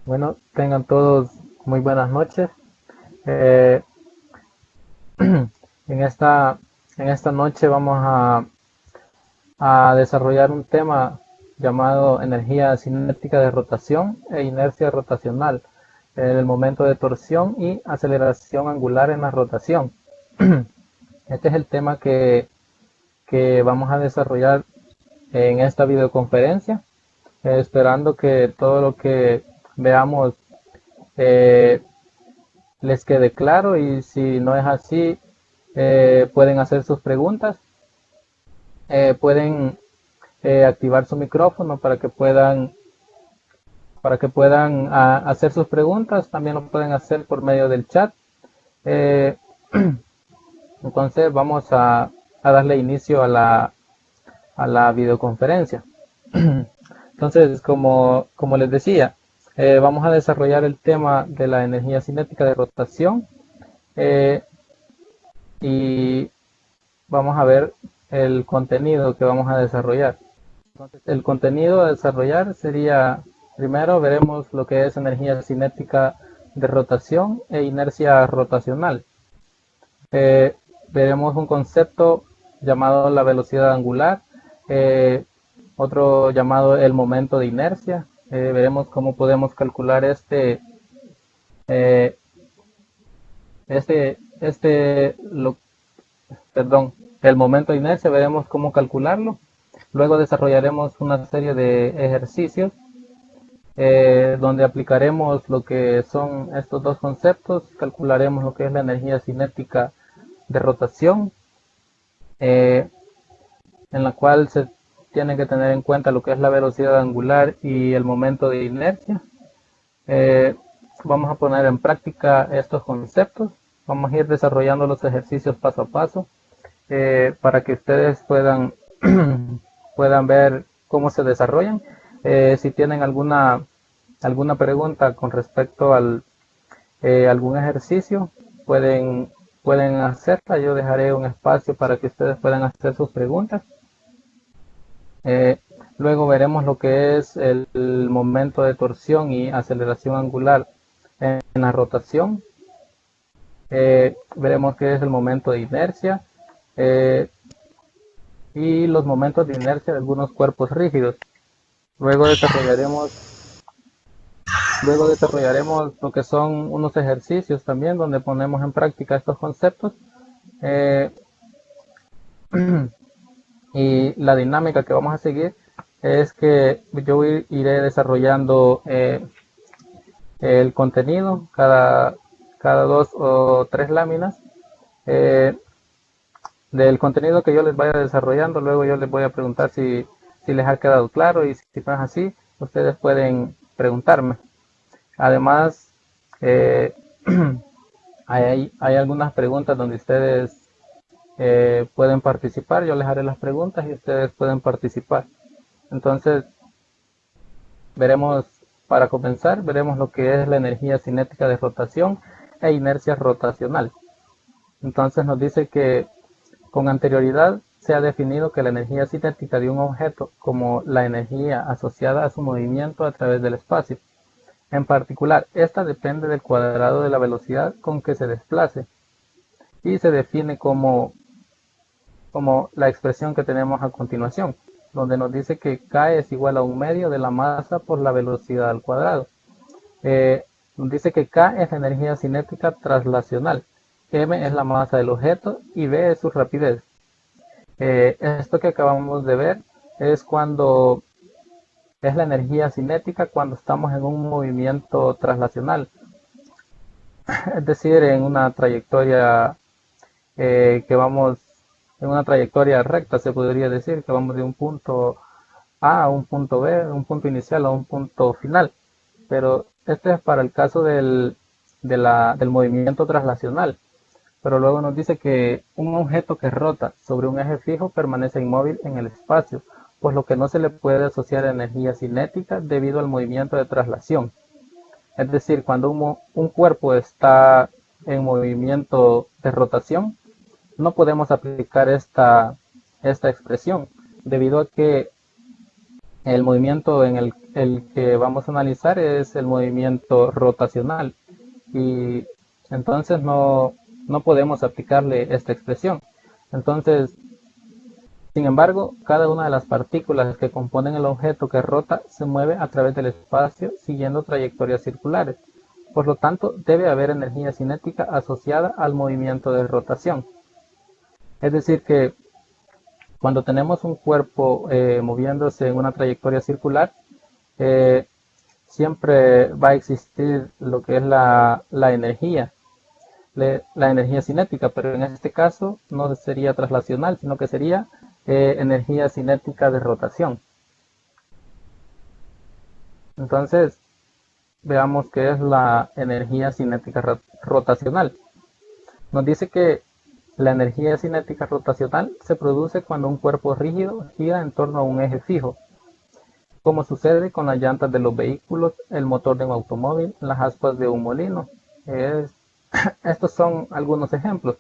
Bueno, tengan todos muy buenas noches. Eh, en esta, en esta noche vamos a desarrollar un tema llamado energía cinética de rotación e inercia rotacional, el momento de torsión y aceleración angular en la rotación. Este es el tema que vamos a desarrollar en esta videoconferencia, esperando que todo lo que veamos eh, les quede claro, y si no es así, pueden hacer sus preguntas, pueden activar su micrófono para que puedan hacer sus preguntas. También lo pueden hacer por medio del chat. Eh, entonces vamos a darle inicio a la videoconferencia. Entonces, como les decía, vamos a desarrollar el tema de la energía cinética de rotación, eh, y vamos a ver el contenido que vamos a desarrollar. Entonces, el contenido a desarrollar sería: primero veremos lo que es energía cinética de rotación e inercia rotacional. Eh, Veremos un concepto llamado la velocidad angular, eh, otro llamado el momento de inercia. Veremos cómo podemos calcular eh, perdón, el momento de inercia. Veremos cómo calcularlo. Luego desarrollaremos una serie de ejercicios donde aplicaremos lo que son estos dos conceptos. Calcularemos lo que es la energía cinética de rotación, eh, en la cual se tiene que tener en cuenta lo que es la velocidad angular y el momento de inercia. Eh, Vamos a poner en práctica estos conceptos. Vamos a ir desarrollando los ejercicios paso a paso, para que ustedes puedan ver cómo se desarrollan. Si tienen alguna pregunta con respecto al algún ejercicio, pueden, pueden hacerla. Yo dejaré un espacio para que ustedes puedan hacer sus preguntas. Eh, Luego veremos lo que es el momento de torsión y aceleración angular en la rotación. Veremos qué es el momento de inercia, eh, y los momentos de inercia de algunos cuerpos rígidos. Luego desarrollaremos lo que son unos ejercicios también donde ponemos en práctica estos conceptos. Eh, y la dinámica que vamos a seguir es que yo iré desarrollando el contenido cada dos o tres láminas del contenido que yo les vaya desarrollando. Luego yo les voy a preguntar si les ha quedado claro, y si no es así, ustedes pueden preguntarme. Además, eh, hay algunas preguntas donde ustedes pueden participar. Yo les haré las preguntas y ustedes pueden participar. Entonces, veremos, para comenzar, veremos lo que es la energía cinética de rotación e inercia rotacional. Entonces nos dice que con anterioridad se ha definido que la energía cinética de un objeto como la energía asociada a su movimiento a través del espacio. En particular, esta depende del cuadrado de la velocidad con que se desplace, y se define como la expresión que tenemos a continuación, donde nos dice que K es igual a un medio de la masa por la velocidad al cuadrado. Nos dice que K es la energía cinética traslacional, M es la masa del objeto y V es su rapidez. Esto que acabamos de ver es cuando es la energía cinética cuando estamos en un movimiento traslacional, es decir, en una trayectoria que vamos, en una trayectoria recta, se podría decir, que vamos de un punto A a un punto B, un punto inicial a un punto final. Pero este es para el caso del movimiento traslacional. Pero luego nos dice que un objeto que rota sobre un eje fijo permanece inmóvil en el espacio, pues lo que no se le puede asociar a energía cinética debido al movimiento de traslación. Es decir, cuando un cuerpo está en movimiento de rotación, no podemos aplicar esta expresión, debido a que el movimiento el que vamos a analizar es el movimiento rotacional y entonces no podemos aplicarle esta expresión. Entonces, sin embargo, cada una de las partículas que componen el objeto que rota se mueve a través del espacio siguiendo trayectorias circulares. Por lo tanto, debe haber energía cinética asociada al movimiento de rotación. Es decir que cuando tenemos un cuerpo moviéndose en una trayectoria circular, siempre va a existir lo que es la energía cinética, pero en este caso no sería traslacional, sino que sería energía cinética de rotación. Entonces, veamos qué es la energía cinética rotacional. Nos dice que la energía cinética rotacional se produce cuando un cuerpo rígido gira en torno a un eje fijo, como sucede con las llantas de los vehículos, el motor de un automóvil, las aspas de un molino. Estos son algunos ejemplos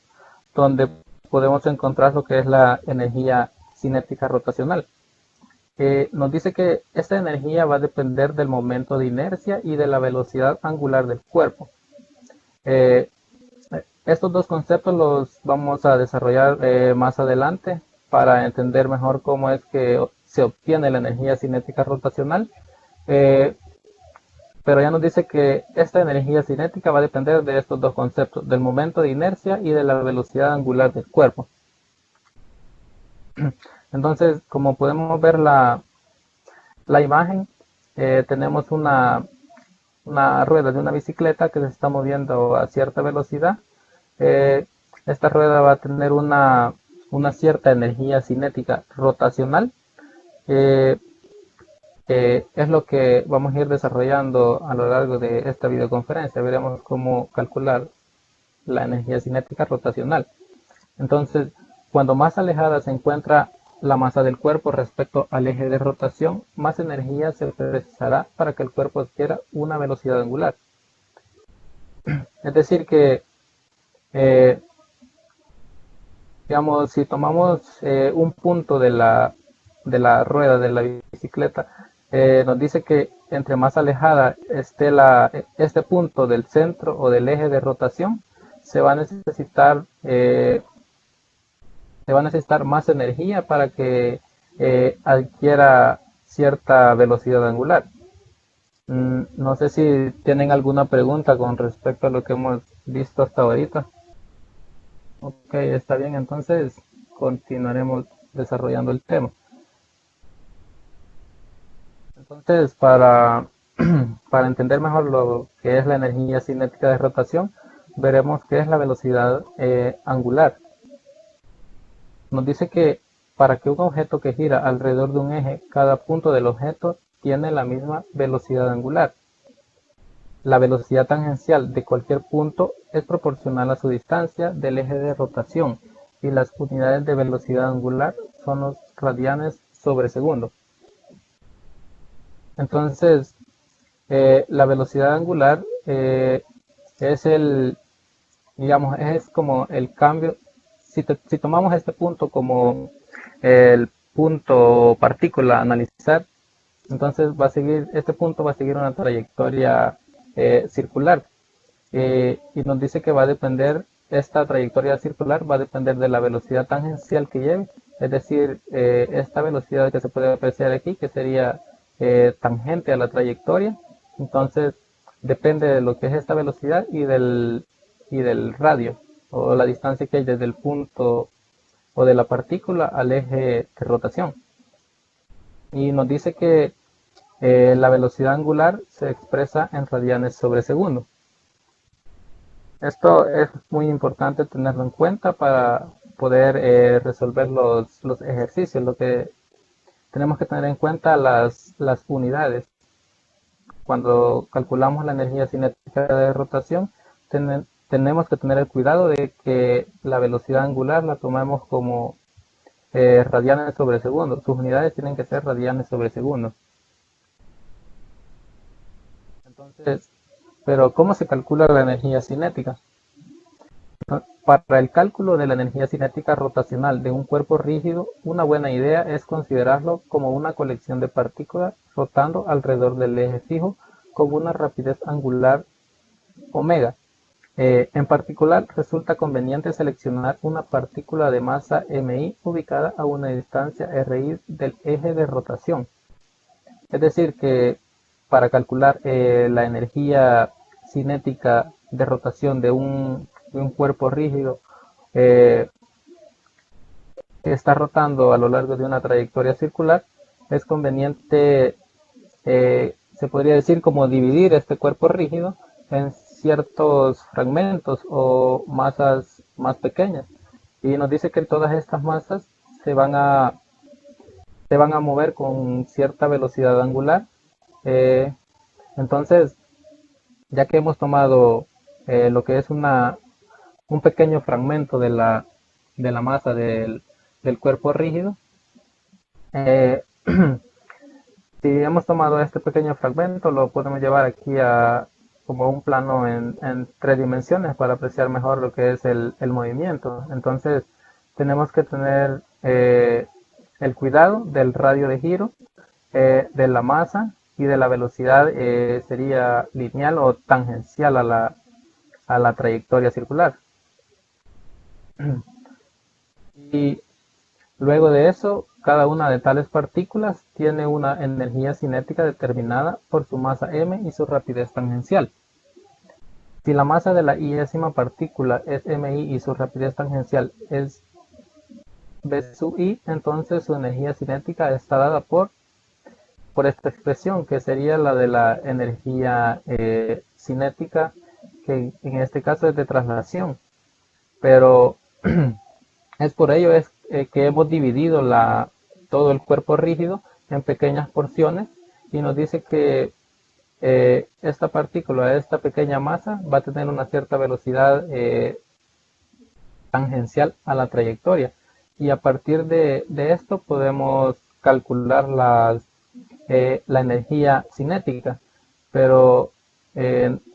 donde podemos encontrar lo que es la energía cinética rotacional. Nos dice que esta energía va a depender del momento de inercia y de la velocidad angular del cuerpo. Estos dos conceptos los vamos a desarrollar más adelante para entender mejor cómo es que se obtiene la energía cinética rotacional. Pero ya nos dice que esta energía cinética va a depender de estos dos conceptos, del momento de inercia y de la velocidad angular del cuerpo. Entonces, como podemos ver la imagen, tenemos una rueda de una bicicleta que se está moviendo a cierta velocidad. Esta rueda va a tener una cierta energía cinética rotacional. Es lo que vamos a ir desarrollando a lo largo de esta videoconferencia. Veremos cómo calcular la energía cinética rotacional. Entonces, cuando más alejada se encuentra la masa del cuerpo respecto al eje de rotación, más energía se precisará para que el cuerpo adquiera una velocidad angular. Es decir que, digamos, si tomamos un punto de la rueda de la bicicleta, nos dice que entre más alejada esté este punto del centro o del eje de rotación, se va a necesitar más energía para que adquiera cierta velocidad angular. No sé si tienen alguna pregunta con respecto a lo que hemos visto hasta ahorita. Ok, está bien, entonces continuaremos desarrollando el tema. Entonces, para entender mejor lo que es la energía cinética de rotación, veremos qué es la velocidad angular. Nos dice que para que un objeto que gira alrededor de un eje, cada punto del objeto tiene la misma velocidad angular. La velocidad tangencial de cualquier punto es proporcional a su distancia del eje de rotación y las unidades de velocidad angular son los radianes sobre segundo. Entonces, la velocidad angular es como el cambio. Si tomamos este punto como el punto partícula a analizar, entonces este punto va a seguir una trayectoria circular, y nos dice que esta trayectoria circular va a depender de la velocidad tangencial que lleve, es decir, esta velocidad que se puede apreciar aquí, que sería tangente a la trayectoria. Entonces depende de lo que es esta velocidad y del radio o la distancia que hay desde el punto o de la partícula al eje de rotación. Y nos dice que la velocidad angular se expresa en radianes sobre segundo. Esto es muy importante tenerlo en cuenta para poder resolver los ejercicios. Lo que tenemos que tener en cuenta las unidades. Cuando calculamos la energía cinética de rotación, tenemos que tener el cuidado de que la velocidad angular la tomemos como radianes sobre segundo. Sus unidades tienen que ser radianes sobre segundo. Entonces, pero ¿cómo se calcula la energía cinética? Para el cálculo de la energía cinética rotacional de un cuerpo rígido, una buena idea es considerarlo como una colección de partículas rotando alrededor del eje fijo con una rapidez angular omega. En particular, resulta conveniente seleccionar una partícula de masa MI ubicada a una distancia RI del eje de rotación. Es decir, que para calcular la energía cinética de rotación de un cuerpo rígido que está rotando a lo largo de una trayectoria circular, es conveniente, se podría decir, como dividir este cuerpo rígido en ciertos fragmentos o masas más pequeñas. Y nos dice que todas estas masas se van a mover con cierta velocidad angular. Entonces, ya que hemos tomado lo que es un pequeño fragmento de la masa del cuerpo rígido, si hemos tomado este pequeño fragmento, lo podemos llevar aquí a como un plano en 3 dimensiones para apreciar mejor lo que es el movimiento. Entonces, tenemos que tener el cuidado del radio de giro, de la masa y de la velocidad, sería lineal o tangencial a la trayectoria circular. Y luego de eso, cada una de tales partículas tiene una energía cinética determinada por su masa m y su rapidez tangencial. Si la masa de la iésima partícula es mi y su rapidez tangencial es v sub i, entonces su energía cinética está dada por esta expresión, que sería la de la energía cinética, que en este caso es de traslación. Pero es por ello que hemos dividido todo el cuerpo rígido en pequeñas porciones, y nos dice que esta partícula, esta pequeña masa, va a tener una cierta velocidad tangencial a la trayectoria, y a partir de esto podemos calcular la energía cinética, pero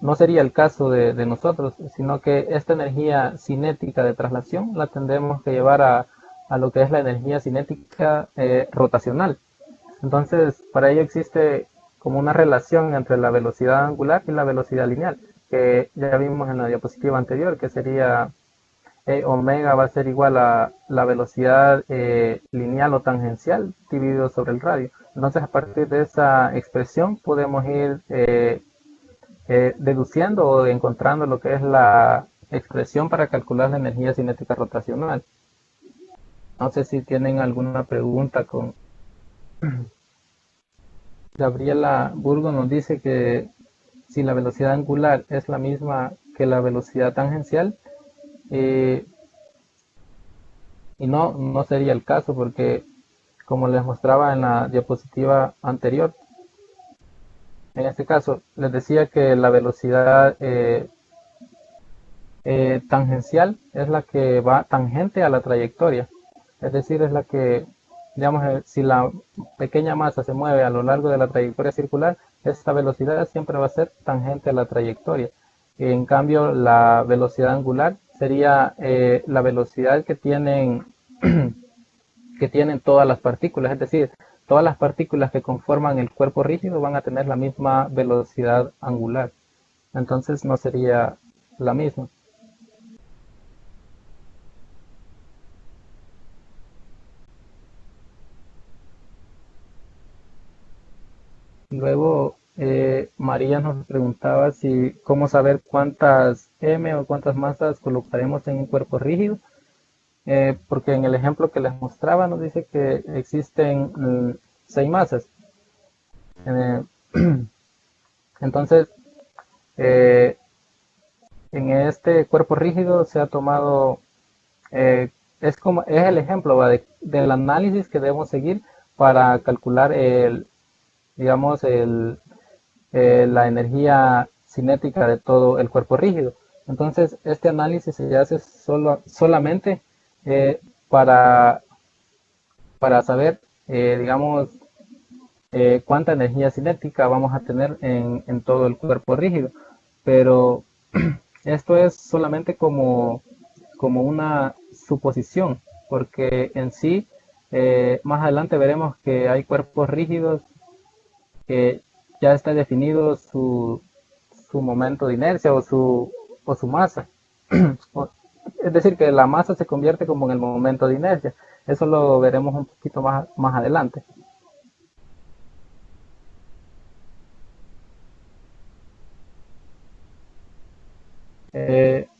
no sería el caso de nosotros, sino que esta energía cinética de traslación la tendremos que llevar a lo que es la energía cinética rotacional. Entonces, para ello existe como una relación entre la velocidad angular y la velocidad lineal, que ya vimos en la diapositiva anterior, que sería omega va a ser igual a la velocidad lineal o tangencial dividido sobre el radio. Entonces, a partir de esa expresión podemos ir deduciendo o encontrando lo que es la expresión para calcular la energía cinética rotacional. No sé si tienen alguna pregunta con... Gabriela Burgo nos dice que si la velocidad angular es la misma que la velocidad tangencial, y no sería el caso, porque como les mostraba en la diapositiva anterior, en este caso les decía que la velocidad tangencial es la que va tangente a la trayectoria, es decir, es la que, digamos, si la pequeña masa se mueve a lo largo de la trayectoria circular, esta velocidad siempre va a ser tangente a la trayectoria. En cambio, la velocidad angular sería la velocidad que tienen todas las partículas, es decir, todas las partículas que conforman el cuerpo rígido van a tener la misma velocidad angular. Entonces no sería la misma. Luego, María nos preguntaba si cómo saber cuántas m o cuántas masas colocaremos en un cuerpo rígido, porque en el ejemplo que les mostraba nos dice que existen 6 masas. Entonces, en este cuerpo rígido se ha tomado, es el ejemplo del análisis que debemos seguir para calcular digamos, la energía cinética de todo el cuerpo rígido. Entonces, este análisis se hace solamente para saber, digamos, cuánta energía cinética vamos a tener en todo el cuerpo rígido. Pero esto es solamente como una suposición, porque en sí, más adelante veremos que hay cuerpos rígidos que ya está definido su momento de inercia o su masa. Es decir, que la masa se convierte como en el momento de inercia. Eso lo veremos un poquito más adelante.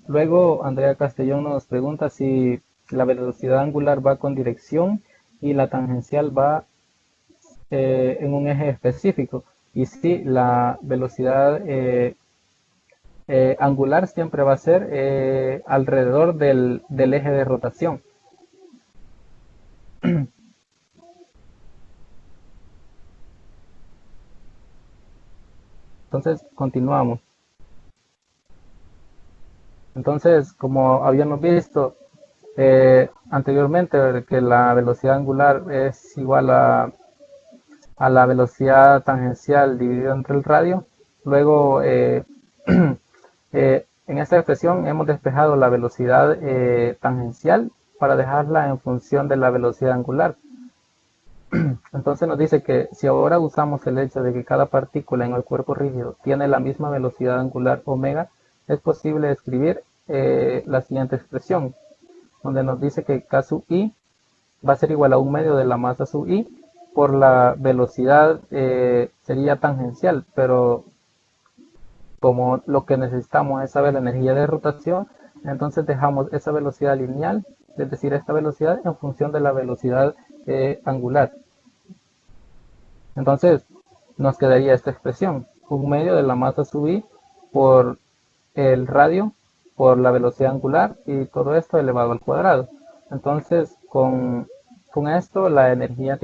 Luego, Andrea Castellón nos pregunta si la velocidad angular va con dirección y la tangencial va en un eje específico. Y si la velocidad angular siempre va a ser alrededor del eje de rotación. Entonces, continuamos. Entonces, como habíamos visto anteriormente, que la velocidad angular es igual a la velocidad tangencial dividido entre el radio, luego en esta expresión hemos despejado la velocidad tangencial para dejarla en función de la velocidad angular. Entonces nos dice que si ahora usamos el hecho de que cada partícula en el cuerpo rígido tiene la misma velocidad angular omega, es posible escribir la siguiente expresión, donde nos dice que K sub i va a ser igual a un medio de la masa sub i por la velocidad sería tangencial, pero como lo que necesitamos es saber la energía de rotación, entonces dejamos esa velocidad lineal, es decir, esta velocidad en función de la velocidad angular. Entonces nos quedaría esta expresión, un medio de la masa sub i por el radio, por la velocidad angular y todo esto elevado al cuadrado. Entonces con esto la energía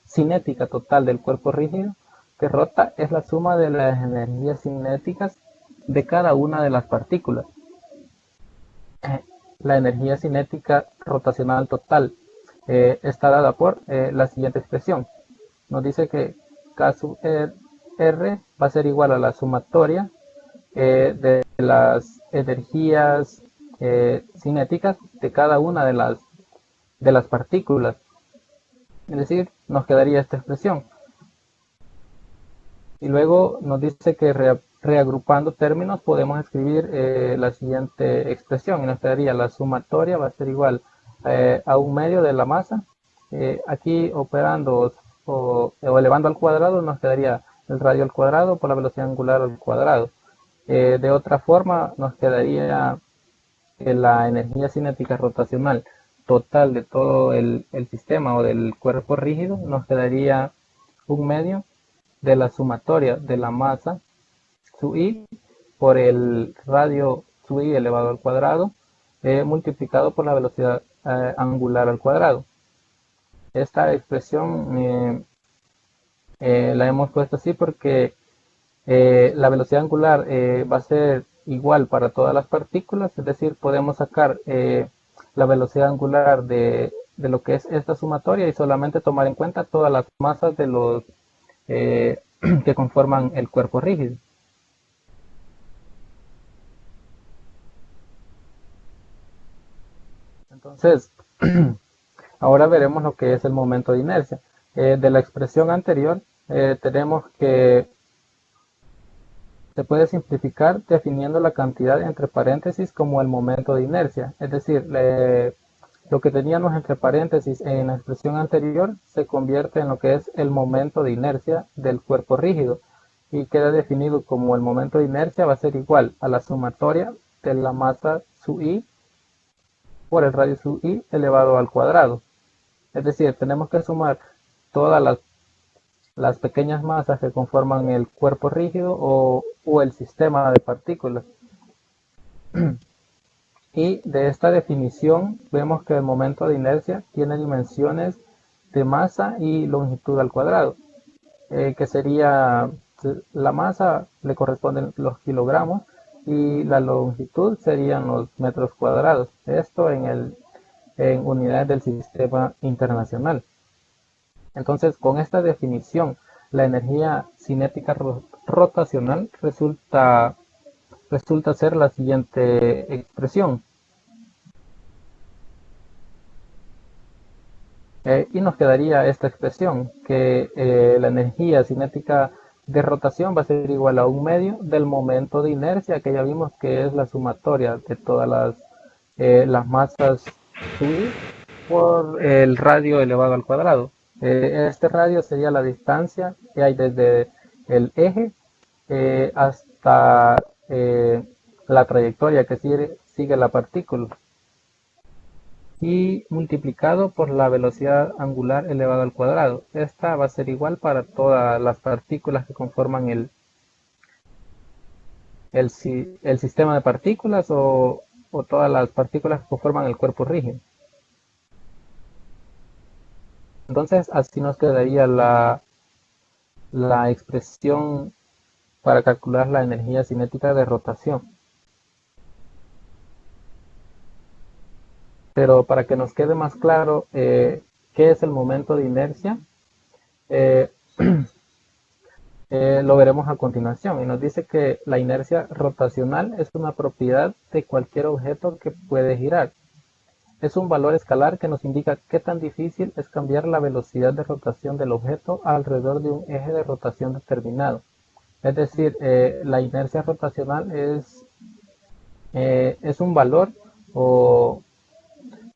cinética total del cuerpo rígido que rota es la suma de las energías cinéticas de cada una de las partículas. La energía cinética rotacional total está dada por la siguiente expresión. Nos dice que K sub R va a ser igual a la sumatoria de las energías cinéticas de cada una de las partículas. Es decir, nos quedaría esta expresión. Y luego nos dice que reagrupando términos podemos escribir la siguiente expresión. Y nos quedaría la sumatoria va a ser igual a un medio de la masa. Aquí operando o elevando al cuadrado nos quedaría el radio al cuadrado por la velocidad angular al cuadrado. De otra forma nos quedaría la energía cinética rotacional total de todo el sistema o del cuerpo rígido nos quedaría un medio de la sumatoria de la masa su i por el radio su i elevado al cuadrado multiplicado por la velocidad angular al cuadrado. Esta expresión la hemos puesto así porque la velocidad angular va a ser igual para todas las partículas, es decir, podemos sacar la velocidad angular de lo que es esta sumatoria y solamente tomar en cuenta todas las masas de los que conforman el cuerpo rígido. Entonces, ahora veremos lo que es el momento de inercia. De la expresión anterior, tenemos que se puede simplificar definiendo la cantidad entre paréntesis como el momento de inercia. Es decir, lo que teníamos entre paréntesis en la expresión anterior se convierte en lo que es el momento de inercia del cuerpo rígido y queda definido como el momento de inercia va a ser igual a la sumatoria de la masa su i por el radio sub i elevado al cuadrado. Es decir, tenemos que sumar todas las pequeñas masas que conforman el cuerpo rígido o el sistema de partículas. Y de esta definición vemos que el momento de inercia tiene dimensiones de masa y longitud al cuadrado, que sería la masa le corresponden los kilogramos y la longitud serían los metros cuadrados. Esto en unidades del sistema internacional. Entonces, con esta definición, la energía cinética rotacional resulta ser la siguiente expresión. Y nos quedaría esta expresión, que la energía cinética de rotación va a ser igual a un medio del momento de inercia, que ya vimos que es la sumatoria de todas las masas sub por el radio elevado al cuadrado. Este radio sería la distancia que hay desde el eje hasta la trayectoria que sigue la partícula, y multiplicado por la velocidad angular elevado al cuadrado. Esta va a ser igual para todas las partículas que conforman el sistema de partículas, o todas las partículas que conforman el cuerpo rígido. Entonces así nos quedaría la expresión para calcular la energía cinética de rotación. Pero para que nos quede más claro qué es el momento de inercia, eh, lo veremos a continuación. Y nos dice que la inercia rotacional es una propiedad de cualquier objeto que puede girar. Es un valor escalar que nos indica qué tan difícil es cambiar la velocidad de rotación del objeto alrededor de un eje de rotación determinado. Es decir, la inercia rotacional es un valor o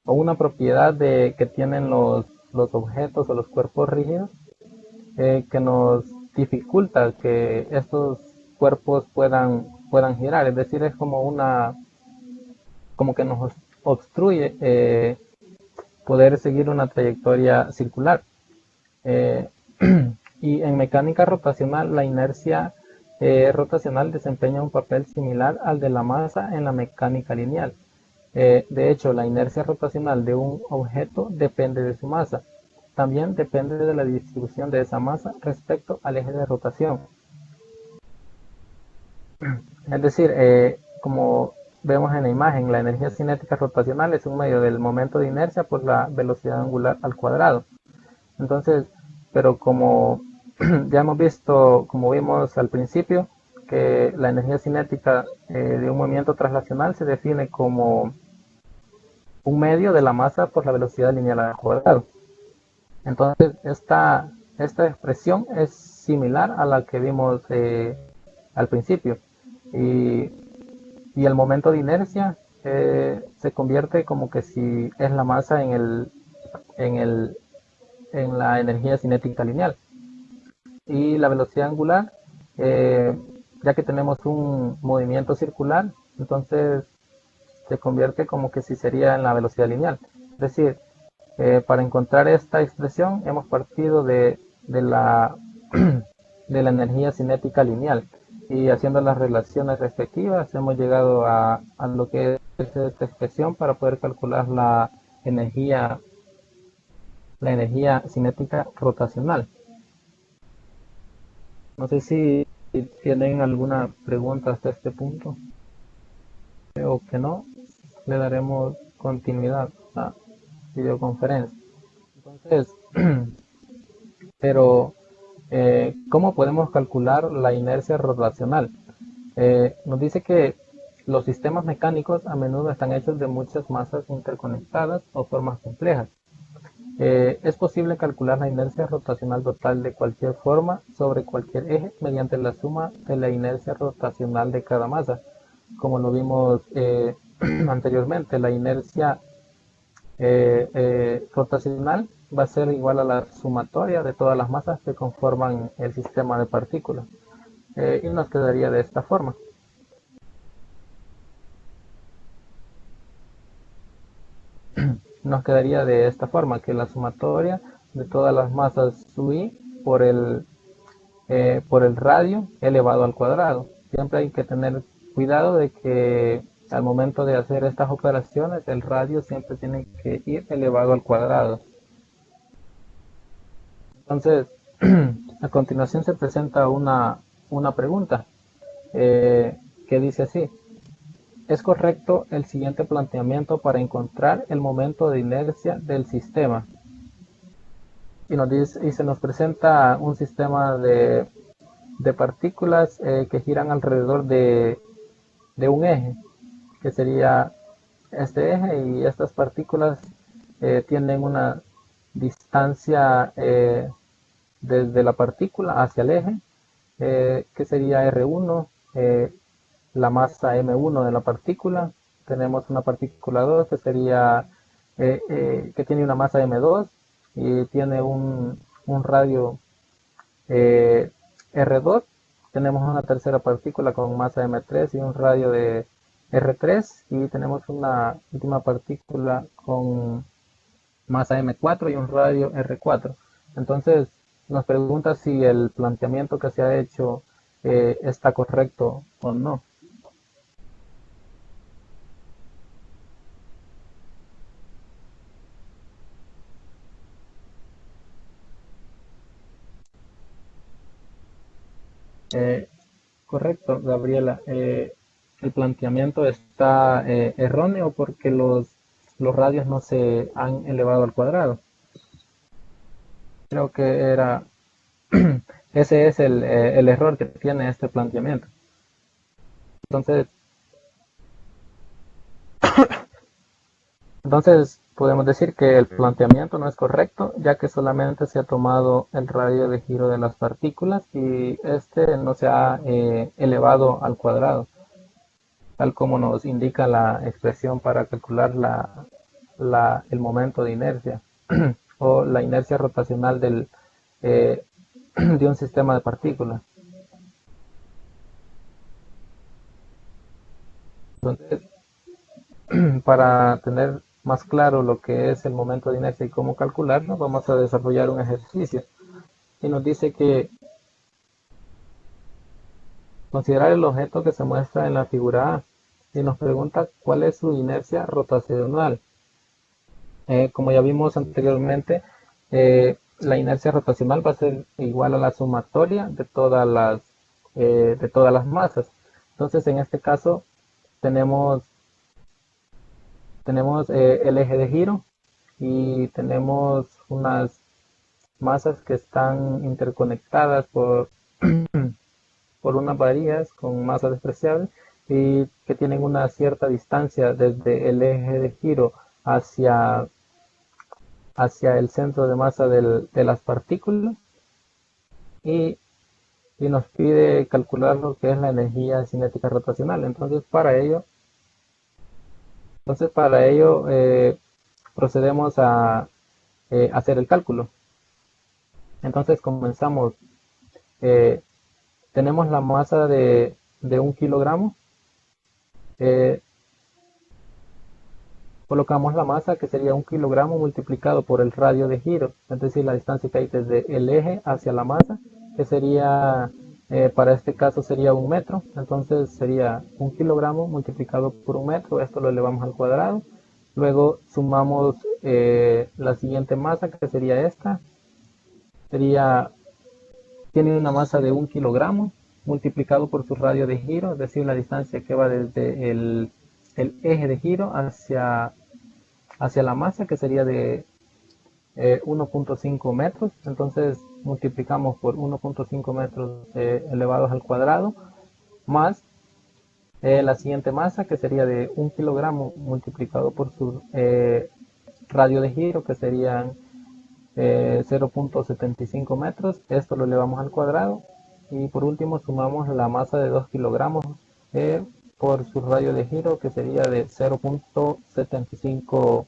una propiedad que tienen los objetos o los cuerpos rígidos, que nos dificulta que estos cuerpos puedan girar. Es decir, es como que nos obstruye poder seguir una trayectoria circular. Eh, y en mecánica rotacional, la inercia rotacional desempeña un papel similar al de la masa en la mecánica lineal. De hecho, la inercia rotacional de un objeto depende de su masa. También depende de la distribución de esa masa respecto al eje de rotación. Es decir, como vemos en la imagen, la energía cinética rotacional es un medio del momento de inercia por la velocidad angular al cuadrado. Entonces, pero como ya hemos visto, como vimos al principio, que la energía cinética de un movimiento traslacional se define como un medio de la masa por la velocidad lineal al cuadrado. Entonces, esta expresión es similar a la que vimos al principio. Y, y el momento de inercia se convierte como que si es la masa en, el, en la energía cinética lineal. Y la velocidad angular, ya que tenemos un movimiento circular, entonces se convierte como que si sería en la velocidad lineal. Es decir, para encontrar esta expresión hemos partido de la, de la energía cinética lineal, y haciendo las relaciones respectivas hemos llegado a lo que es esta expresión para poder calcular energía, la energía cinética rotacional. No sé si tienen alguna pregunta hasta este punto, o que no, le daremos continuidad a la videoconferencia. Entonces, pero ¿cómo podemos calcular la inercia rotacional? Nos dice que los sistemas mecánicos a menudo están hechos de muchas masas interconectadas o formas complejas. Es posible calcular la inercia rotacional total de cualquier forma sobre cualquier eje mediante la suma de la inercia rotacional de cada masa. Como lo vimos anteriormente, la inercia rotacional va a ser igual a la sumatoria de todas las masas que conforman el sistema de partículas. Y nos quedaría de esta forma. Nos quedaría de esta forma, que la sumatoria de todas las masas sub i por el radio elevado al cuadrado. Siempre hay que tener cuidado de que al momento de hacer estas operaciones el radio siempre tiene que ir elevado al cuadrado. Entonces, a continuación se presenta una pregunta que dice así: ¿es correcto el siguiente planteamiento para encontrar el momento de inercia del sistema? Y se nos presenta un sistema de partículas que giran alrededor de un eje, que sería este eje, y estas partículas tienen una distancia desde la partícula hacia el eje, que sería R1, la masa M1 de la partícula. Tenemos una partícula 2 que sería que tiene una masa M2 y tiene un radio R2. Tenemos una tercera partícula con masa M3 y un radio de R3, y tenemos una última partícula con masa M4 y un radio R4. Entonces nos pregunta si el planteamiento que se ha hecho está correcto o no. Eh, Correcto, Gabriela. El planteamiento está erróneo porque los radios no se han elevado al cuadrado. Creo que era ese es el error que tiene este planteamiento. Entonces, entonces podemos decir que el planteamiento no es correcto, ya que solamente se ha tomado el radio de giro de las partículas y este no se ha elevado al cuadrado, tal como nos indica la expresión para calcular el momento de inercia o la inercia rotacional eh, de un sistema de partículas. Entonces, para tener más claro lo que es el momento de inercia y cómo calcularlo, vamos a desarrollar un ejercicio. Y nos dice que considerar el objeto que se muestra en la figura A y nos pregunta cuál es su inercia rotacional. Como ya vimos anteriormente, la inercia rotacional va a ser igual a la sumatoria de todas las masas. Entonces, en este caso, tenemos el eje de giro y tenemos unas masas que están interconectadas por unas varillas con masa despreciable y que tienen una cierta distancia desde el eje de giro hacia, hacia el centro de masa de las partículas, y, y nos pide calcular lo que es la energía cinética rotacional. Entonces para ello procedemos a hacer el cálculo. Entonces comenzamos. eh, Tenemos la masa de 1 kilogramo. eh, Colocamos la masa, que sería 1 kilogramo multiplicado por el radio de giro, es decir, la distancia que hay desde el eje hacia la masa, que sería, para este caso sería 1 metro. Entonces sería 1 kilogramo multiplicado por 1 metro, esto lo elevamos al cuadrado. Luego sumamos la siguiente masa, que sería esta, tiene una masa de 1 kilogramo multiplicado por su radio de giro, es decir, la distancia que va desde el eje de giro hacia la masa, que sería de 1.5 metros. Entonces multiplicamos por 1.5 metros elevados al cuadrado, más la siguiente masa, que sería de 1 kilogramo multiplicado por su radio de giro, que serían 0.75 metros. Esto lo elevamos al cuadrado. Y por último sumamos la masa de 2 kilogramos por su radio de giro, que sería de 0.75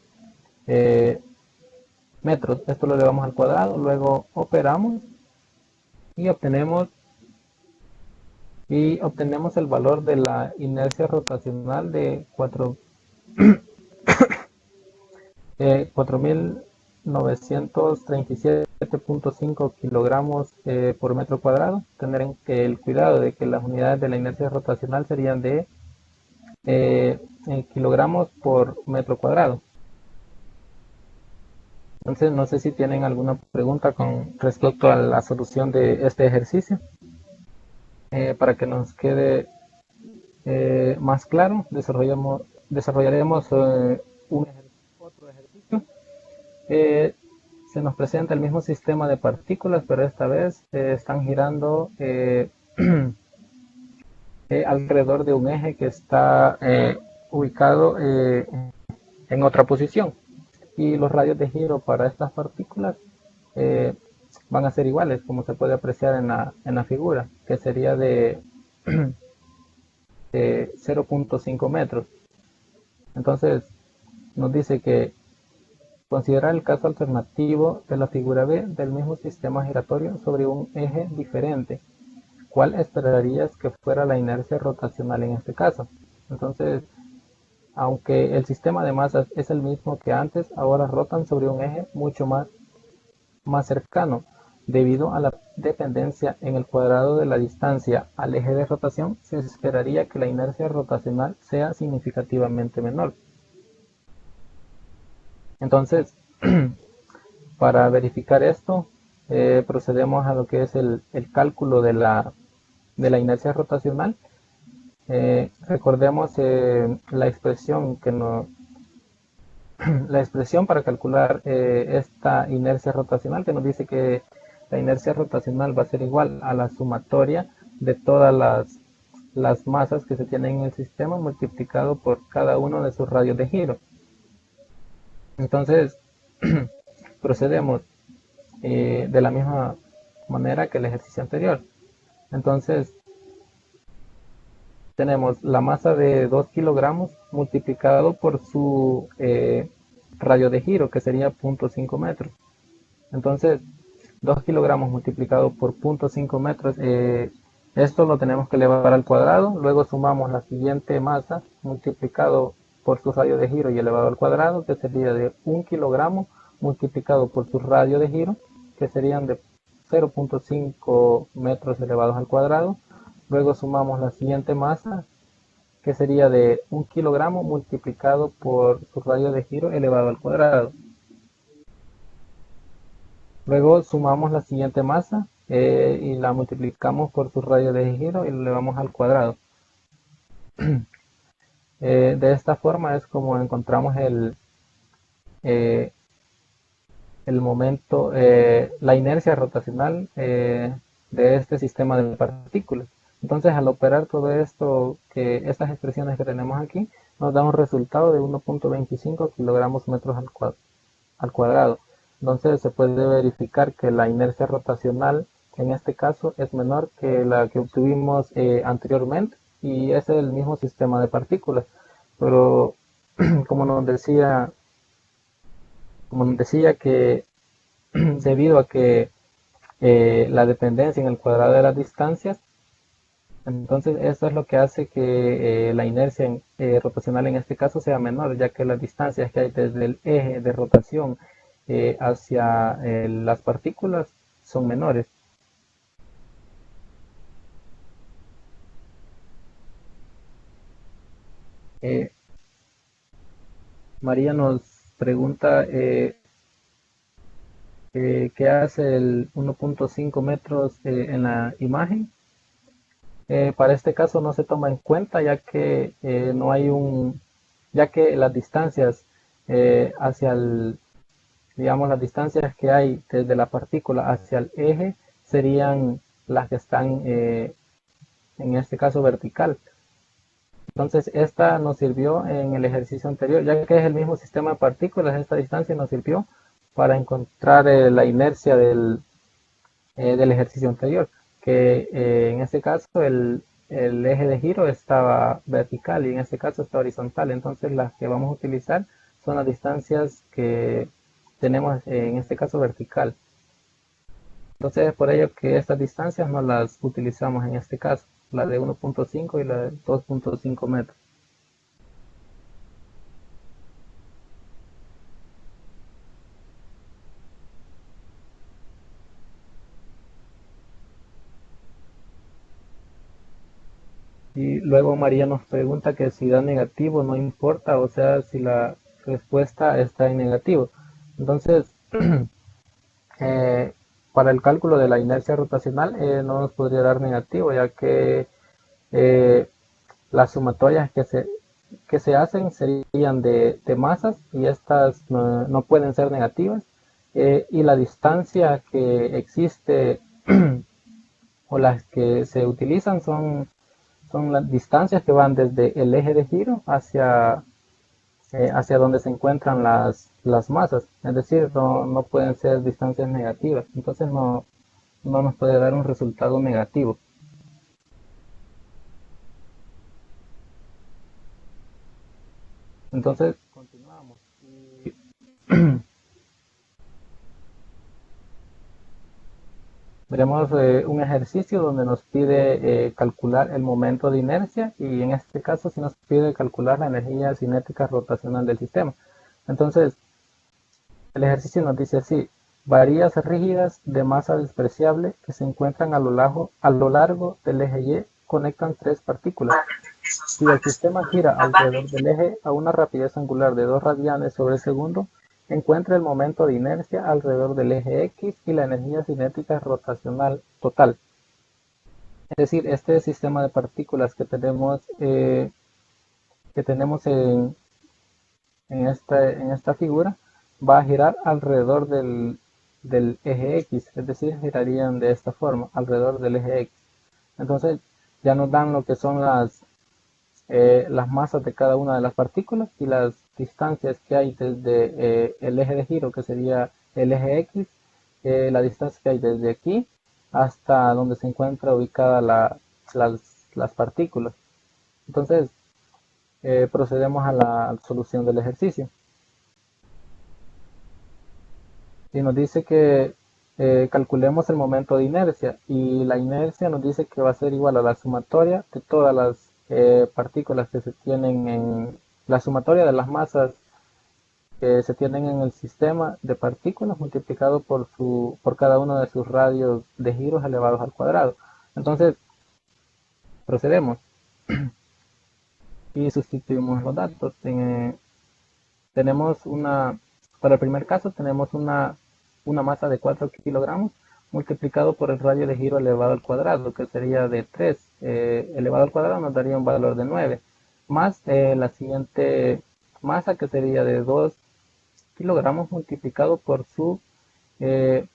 metros. Esto lo elevamos al cuadrado. Luego operamos y obtenemos el valor de la inercia rotacional de 4.937.5 kilogramos por metro cuadrado. Tener el cuidado de que las unidades de la inercia rotacional serían de kilogramos por metro cuadrado. Entonces, no sé si tienen alguna pregunta con respecto a la solución de este ejercicio. Para que nos quede más claro, desarrollaremos otro ejercicio. Se nos presenta el mismo sistema de partículas, pero esta vez están girando alrededor de un eje que está ubicado en otra posición. Y los radios de giro para estas partículas van a ser iguales, como se puede apreciar en la figura, que sería de 0.5 metros. Entonces nos dice que considerar el caso alternativo de la figura B del mismo sistema giratorio sobre un eje diferente. ¿Cuál esperarías que fuera la inercia rotacional en este caso? Entonces, aunque el sistema de masas es el mismo que antes, ahora rotan sobre un eje mucho más cercano. Debido a la dependencia en el cuadrado de la distancia al eje de rotación, se esperaría que la inercia rotacional sea significativamente menor. Entonces, para verificar esto, procedemos a lo que es el cálculo de la inercia rotacional. Recordemos la expresión la expresión para calcular esta inercia rotacional, que nos dice que la inercia rotacional va a ser igual a la sumatoria de todas las masas que se tienen en el sistema multiplicado por cada uno de sus radios de giro. Entonces, procedemos de la misma manera que el ejercicio anterior. Entonces, tenemos la masa de 2 kilogramos multiplicado por su radio de giro, que sería 0.5 metros. Entonces, 2 kilogramos multiplicado por 0.5 metros, esto lo tenemos que elevar al cuadrado. Luego sumamos la siguiente masa multiplicado por su radio de giro y elevado al cuadrado, que sería de 1 kilogramo multiplicado por su radio de giro, que serían de 0.5 metros elevados al cuadrado. Luego sumamos la siguiente masa, que sería de 1 kilogramo multiplicado por su radio de giro elevado al cuadrado. Luego sumamos la siguiente masa y la multiplicamos por su radio de giro y lo elevamos al cuadrado. De esta forma es como encontramos el momento, la inercia rotacional de este sistema de partículas. Entonces, al operar todo esto, estas expresiones que tenemos aquí, nos da un resultado de 1.25 kilogramos metros al cuadrado. Entonces, se puede verificar que la inercia rotacional en este caso es menor que la que obtuvimos anteriormente, y es el mismo sistema de partículas. Pero como nos decía que debido a que la dependencia en el cuadrado de las distancias, entonces eso es lo que hace que la inercia rotacional en este caso sea menor, ya que las distancias que hay desde el eje de rotación hacia las partículas son menores. María nos pregunta qué hace el 1.5 metros en la imagen. Para este caso no se toma en cuenta, ya que no hay ya que las distancias hacia digamos, las distancias que hay desde la partícula hacia el eje serían las que están en este caso vertical. Entonces esta nos sirvió en el ejercicio anterior, ya que es el mismo sistema de partículas. Esta distancia nos sirvió para encontrar la inercia del ejercicio anterior, que en este caso el eje de giro estaba vertical y en este caso está horizontal. Entonces las que vamos a utilizar son las distancias que tenemos en este caso vertical. Entonces es por ello que estas distancias no las utilizamos en este caso, la de 1.5 y la de 2.5 metros. Y luego María nos pregunta que si da negativo no importa, o sea, si la respuesta está en negativo. Entonces, para el cálculo de la inercia rotacional no nos podría dar negativo, ya que las sumatorias que se hacen serían de masas y estas no pueden ser negativas, y la distancia que existe o las que se utilizan son las distancias que van desde el eje de giro hacia donde se encuentran las masas, es decir, no pueden ser distancias negativas, entonces no nos puede dar un resultado negativo. Entonces, continuamos. Y veremos un ejercicio donde nos pide calcular el momento de inercia y en este caso sí nos pide calcular la energía cinética rotacional del sistema. Entonces, el ejercicio nos dice así: varillas rígidas de masa despreciable que se encuentran a lo largo del eje Y conectan tres partículas. Si el sistema gira alrededor del eje a una rapidez angular de 2 radianes sobre segundo, encuentra el momento de inercia alrededor del eje X y la energía cinética rotacional total. Es decir, este sistema de partículas que tenemos en esta figura va a girar alrededor del eje X, es decir, girarían de esta forma, alrededor del eje X. Entonces ya nos dan lo que son las masas de cada una de las partículas y las distancias que hay desde el eje de giro, que sería el eje X, la distancia que hay desde aquí hasta donde se encuentra ubicada las partículas. Entonces, procedemos a la solución del ejercicio. Y nos dice que calculemos el momento de inercia, y la inercia nos dice que va a ser igual a la sumatoria de todas las partículas que se tienen la sumatoria de las masas que se tienen en el sistema de partículas multiplicado por cada uno de sus radios de giros elevados al cuadrado. Entonces, procedemos y sustituimos los datos. Tenemos para el primer caso tenemos una masa de 4 kilogramos multiplicado por el radio de giro elevado al cuadrado, que sería de 3 elevado al cuadrado, nos daría un valor de 9, más la siguiente masa, que sería de 2 kilogramos multiplicado eh,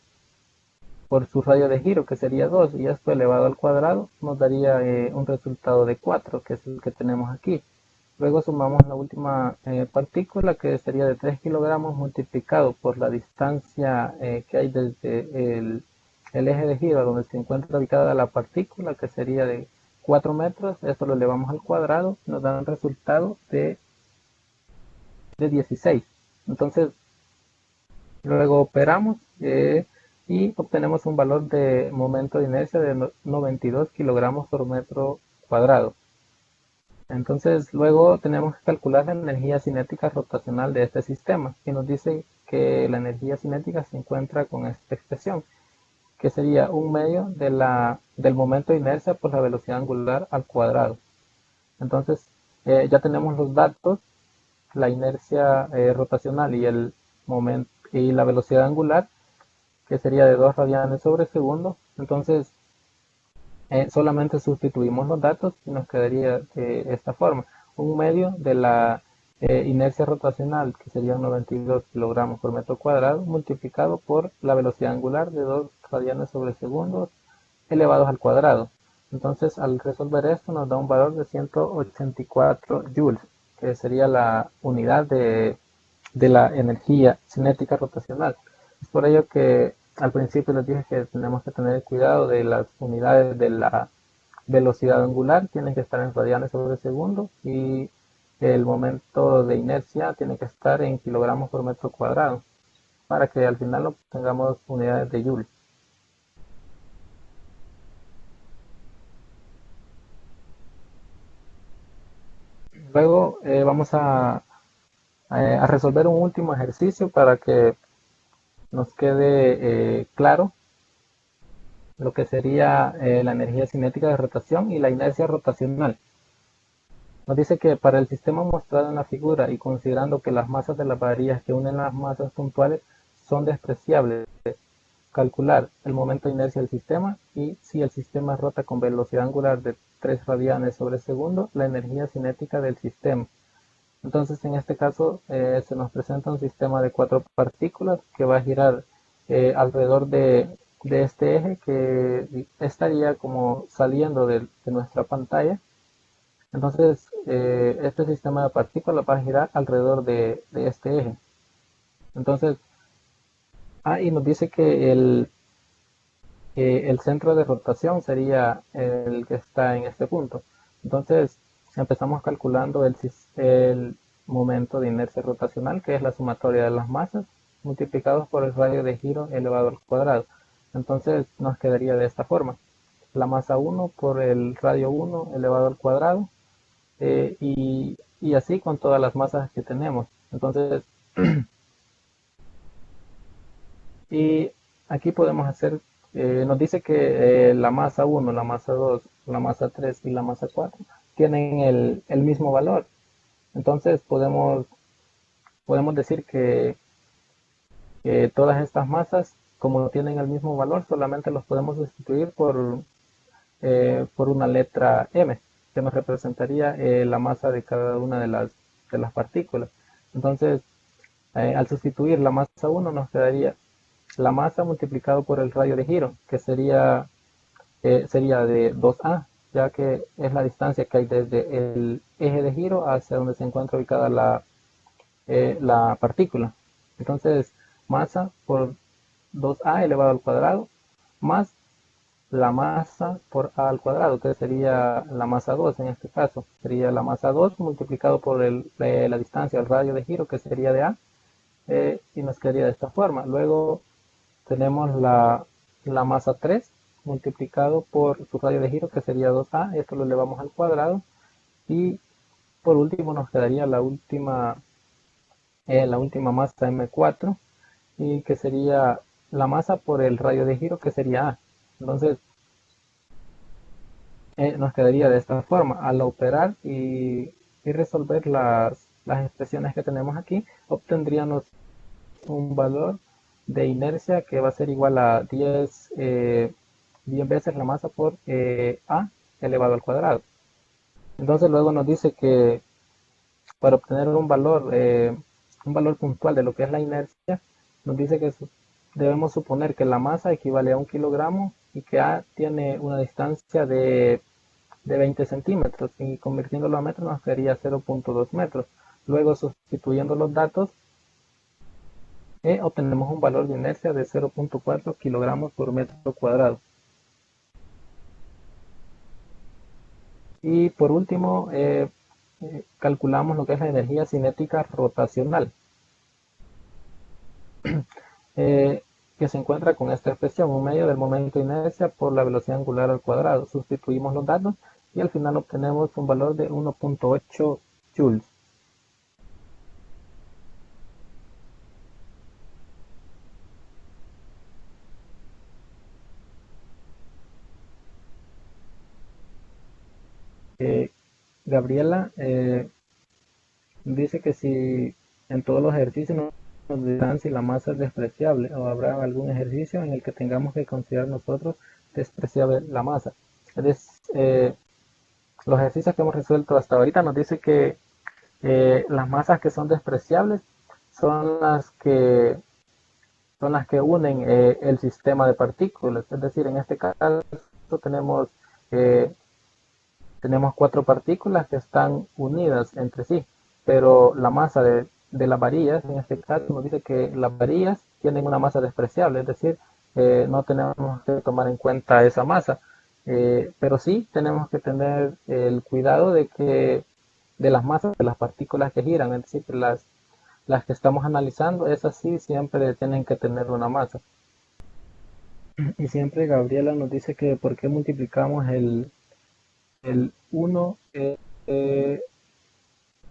por su radio de giro, que sería 2, y esto elevado al cuadrado nos daría un resultado de 4, que es el que tenemos aquí. Luego sumamos la última partícula, que sería de 3 kilogramos multiplicado por la distancia que hay desde el eje de giro donde se encuentra ubicada la partícula, que sería de 4 metros. Esto lo elevamos al cuadrado, nos da un resultado de 16. Entonces, luego operamos y obtenemos un valor de momento de inercia de 92 kilogramos por metro cuadrado. Entonces, luego tenemos que calcular la energía cinética rotacional de este sistema, y nos dice que la energía cinética se encuentra con esta expresión, que sería un medio del momento de inercia por la velocidad angular al cuadrado. Entonces, ya tenemos los datos, la inercia rotacional y la velocidad angular, que sería de 2 radianes sobre segundo. Entonces, solamente sustituimos los datos y nos quedaría de esta forma: un medio de la inercia rotacional, que serían 92 kilogramos por metro cuadrado, multiplicado por la velocidad angular de 2 radianes sobre segundo elevados al cuadrado. Entonces, al resolver esto nos da un valor de 184 joules, que sería la unidad de la energía cinética rotacional. Es por ello que al principio les dije que tenemos que tener cuidado de las unidades de la velocidad angular, tienen que estar en radianes sobre segundo, y el momento de inercia tiene que estar en kilogramos por metro cuadrado, para que al final obtengamos unidades de joule. Luego vamos a resolver un último ejercicio para que nos quede claro lo que sería la energía cinética de rotación y la inercia rotacional. Nos dice que para el sistema mostrado en la figura, y considerando que las masas de las varillas que unen las masas puntuales son despreciables, calcular el momento de inercia del sistema, y si el sistema rota con velocidad angular de 3 radianes sobre segundo, la energía cinética del sistema. Entonces, en este caso, se nos presenta un sistema de 4 partículas que va a girar alrededor de este eje, que estaría como saliendo de nuestra pantalla, Entonces, este sistema de partículas va a girar alrededor de este eje. Entonces, y nos dice que el centro de rotación sería el que está en este punto. Entonces, empezamos calculando el momento de inercia rotacional, que es la sumatoria de las masas, multiplicados por el radio de giro elevado al cuadrado. Entonces, nos quedaría de esta forma. La masa 1 por el radio 1 elevado al cuadrado, y así con todas las masas que tenemos. Entonces, y aquí podemos hacer, nos dice que la masa 1, la masa 2, la masa 3 y la masa 4 tienen el mismo valor. Entonces podemos decir que todas estas masas, como tienen el mismo valor, solamente los podemos sustituir por una letra m, que nos representaría la masa de cada una de las partículas. Entonces, al sustituir la masa 1 nos quedaría la masa multiplicado por el radio de giro, que sería de 2a, ya que es la distancia que hay desde el eje de giro hacia donde se encuentra ubicada la partícula. Entonces, masa por 2a elevado al cuadrado más la masa por a al cuadrado, que sería la masa 2 en este caso. Sería la masa 2 multiplicado por la distancia, el radio de giro, que sería de a, y nos quedaría de esta forma. Luego tenemos la masa 3 multiplicado por su radio de giro, que sería 2a, esto lo elevamos al cuadrado, y por último nos quedaría la última masa m4, y que sería la masa por el radio de giro, que sería a. Entonces, nos quedaría de esta forma. Al operar y resolver las expresiones que tenemos aquí, obtendríamos un valor de inercia que va a ser igual a 10 veces la masa por a elevado al cuadrado. Entonces luego nos dice que para obtener un valor puntual de lo que es la inercia, nos dice que debemos suponer que la masa equivale a 1 kilogramo y que a tiene una distancia de 20 centímetros, y convirtiéndolo a metros nos quedaría 0.2 metros. Luego, sustituyendo los datos, obtenemos un valor de inercia de 0.4 kilogramos por metro cuadrado. Y por último, calculamos lo que es la energía cinética rotacional, que se encuentra con esta expresión, un medio del momento de inercia por la velocidad angular al cuadrado. Sustituimos los datos y al final obtenemos un valor de 1.8 joules. Gabriela dice que si en todos los ejercicios nos dirán si la masa es despreciable, o habrá algún ejercicio en el que tengamos que considerar nosotros despreciable la masa. Los ejercicios que hemos resuelto hasta ahorita nos dice que las masas que son despreciables son las que unen el sistema de partículas. Es decir, en este caso tenemos eh, tenemos 4 partículas que están unidas entre sí, pero la masa de las varillas, en este caso nos dice que las varillas tienen una masa despreciable, es decir, no tenemos que tomar en cuenta esa masa, pero sí tenemos que tener el cuidado de las masas de las partículas que giran, es decir, que las que estamos analizando, esas sí siempre tienen que tener una masa. Y siempre Gabriela nos dice que por qué multiplicamos el 1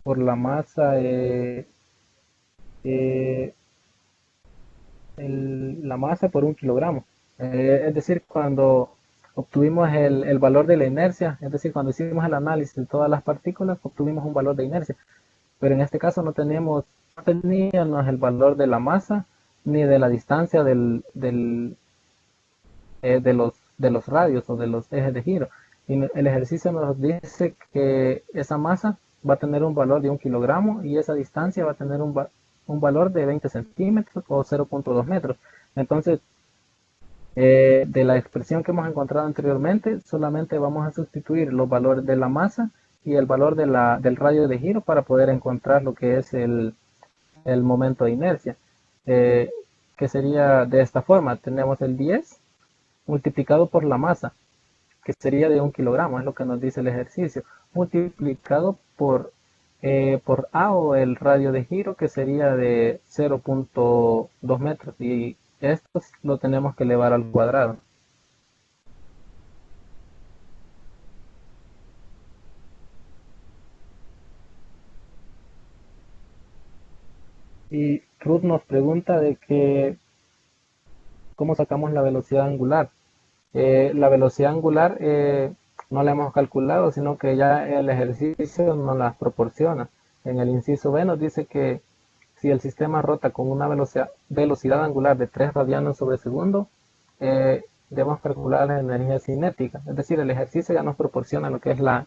por la masa, eh, la masa por 1 kilogramo. Es decir, cuando obtuvimos el valor de la inercia, es decir, cuando hicimos el análisis de todas las partículas, obtuvimos un valor de inercia. Pero en este caso no teníamos el valor de la masa ni de la distancia de los radios o de los ejes de giro. Y el ejercicio nos dice que esa masa va a tener un valor de 1 kilogramo y esa distancia va a tener un valor de 20 centímetros o 0.2 metros. Entonces, de la expresión que hemos encontrado anteriormente, solamente vamos a sustituir los valores de la masa y el valor del radio de giro para poder encontrar lo que es el momento de inercia, eh, que sería de esta forma. Tenemos el 10 multiplicado por la masa, que sería de 1 kilogramo, es lo que nos dice el ejercicio, multiplicado por A, o el radio de giro, que sería de 0.2 metros, y esto lo tenemos que elevar al cuadrado. Y Ruth nos pregunta de que cómo sacamos la velocidad angular. La velocidad angular no la hemos calculado, sino que ya el ejercicio nos la proporciona. En el inciso B nos dice que si el sistema rota con una velocidad angular de 3 radianes sobre segundo, debemos calcular la energía cinética. Es decir, el ejercicio ya nos proporciona lo que es la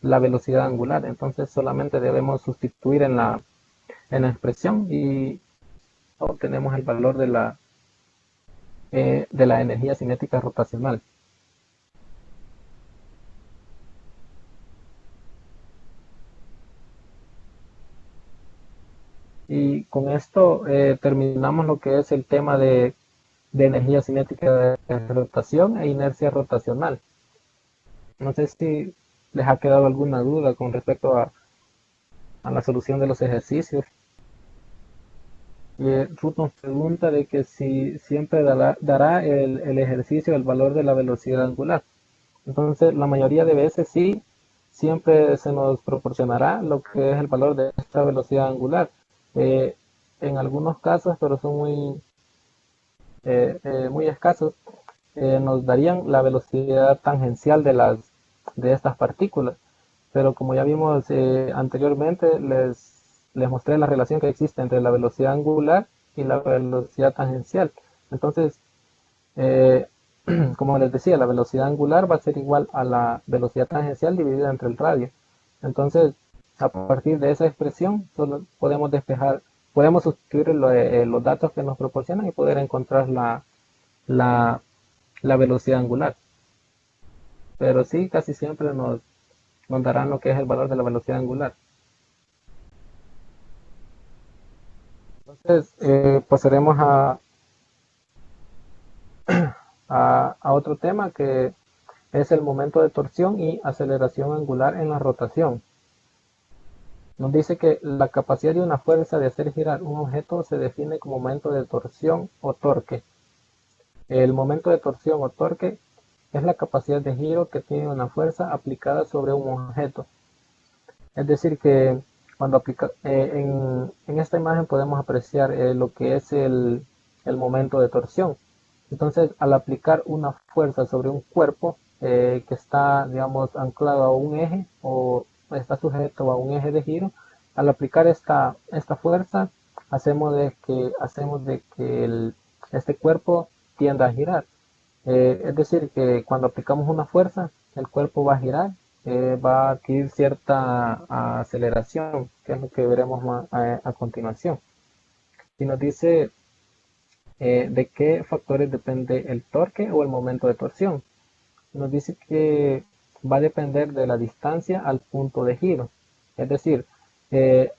velocidad angular. Entonces solamente debemos sustituir en la expresión y obtenemos el valor de la energía cinética rotacional. Y con esto terminamos lo que es el tema de energía cinética de rotación e inercia rotacional. No sé si les ha quedado alguna duda con respecto a la solución de los ejercicios. Y Ruth nos pregunta de que si siempre dará el ejercicio el valor de la velocidad angular. Entonces, la mayoría de veces sí, siempre se nos proporcionará lo que es el valor de esta velocidad angular. Eh, en algunos casos, pero son muy escasos, nos darían la velocidad tangencial de estas partículas. Pero como ya vimos anteriormente, les mostré la relación que existe entre la velocidad angular y la velocidad tangencial. Entonces, eh, como les decía, la velocidad angular va a ser igual a la velocidad tangencial dividida entre el radio. Entonces, a partir de esa expresión, solo podemos sustituir los datos que nos proporcionan y poder encontrar la, la velocidad angular. Pero sí, casi siempre nos darán lo que es el valor de la velocidad angular. Entonces, pasaremos a otro tema, que es el momento de torsión y aceleración angular en la rotación. Nos dice que la capacidad de una fuerza de hacer girar un objeto se define como momento de torsión o torque. El momento de torsión o torque es la capacidad de giro que tiene una fuerza aplicada sobre un objeto. Es decir, que cuando en esta imagen podemos apreciar lo que es el momento de torsión. Entonces, al aplicar una fuerza sobre un cuerpo que está, digamos, anclado a un eje o está sujeto a un eje de giro, al aplicar esta fuerza, hacemos de que este cuerpo tienda a girar. Es decir, que cuando aplicamos una fuerza, el cuerpo va a girar, va a adquirir cierta aceleración, que es lo que veremos a continuación. Y nos dice de qué factores depende el torque o el momento de torsión. Nos dice que va a depender de la distancia al punto de giro. Es decir, eh,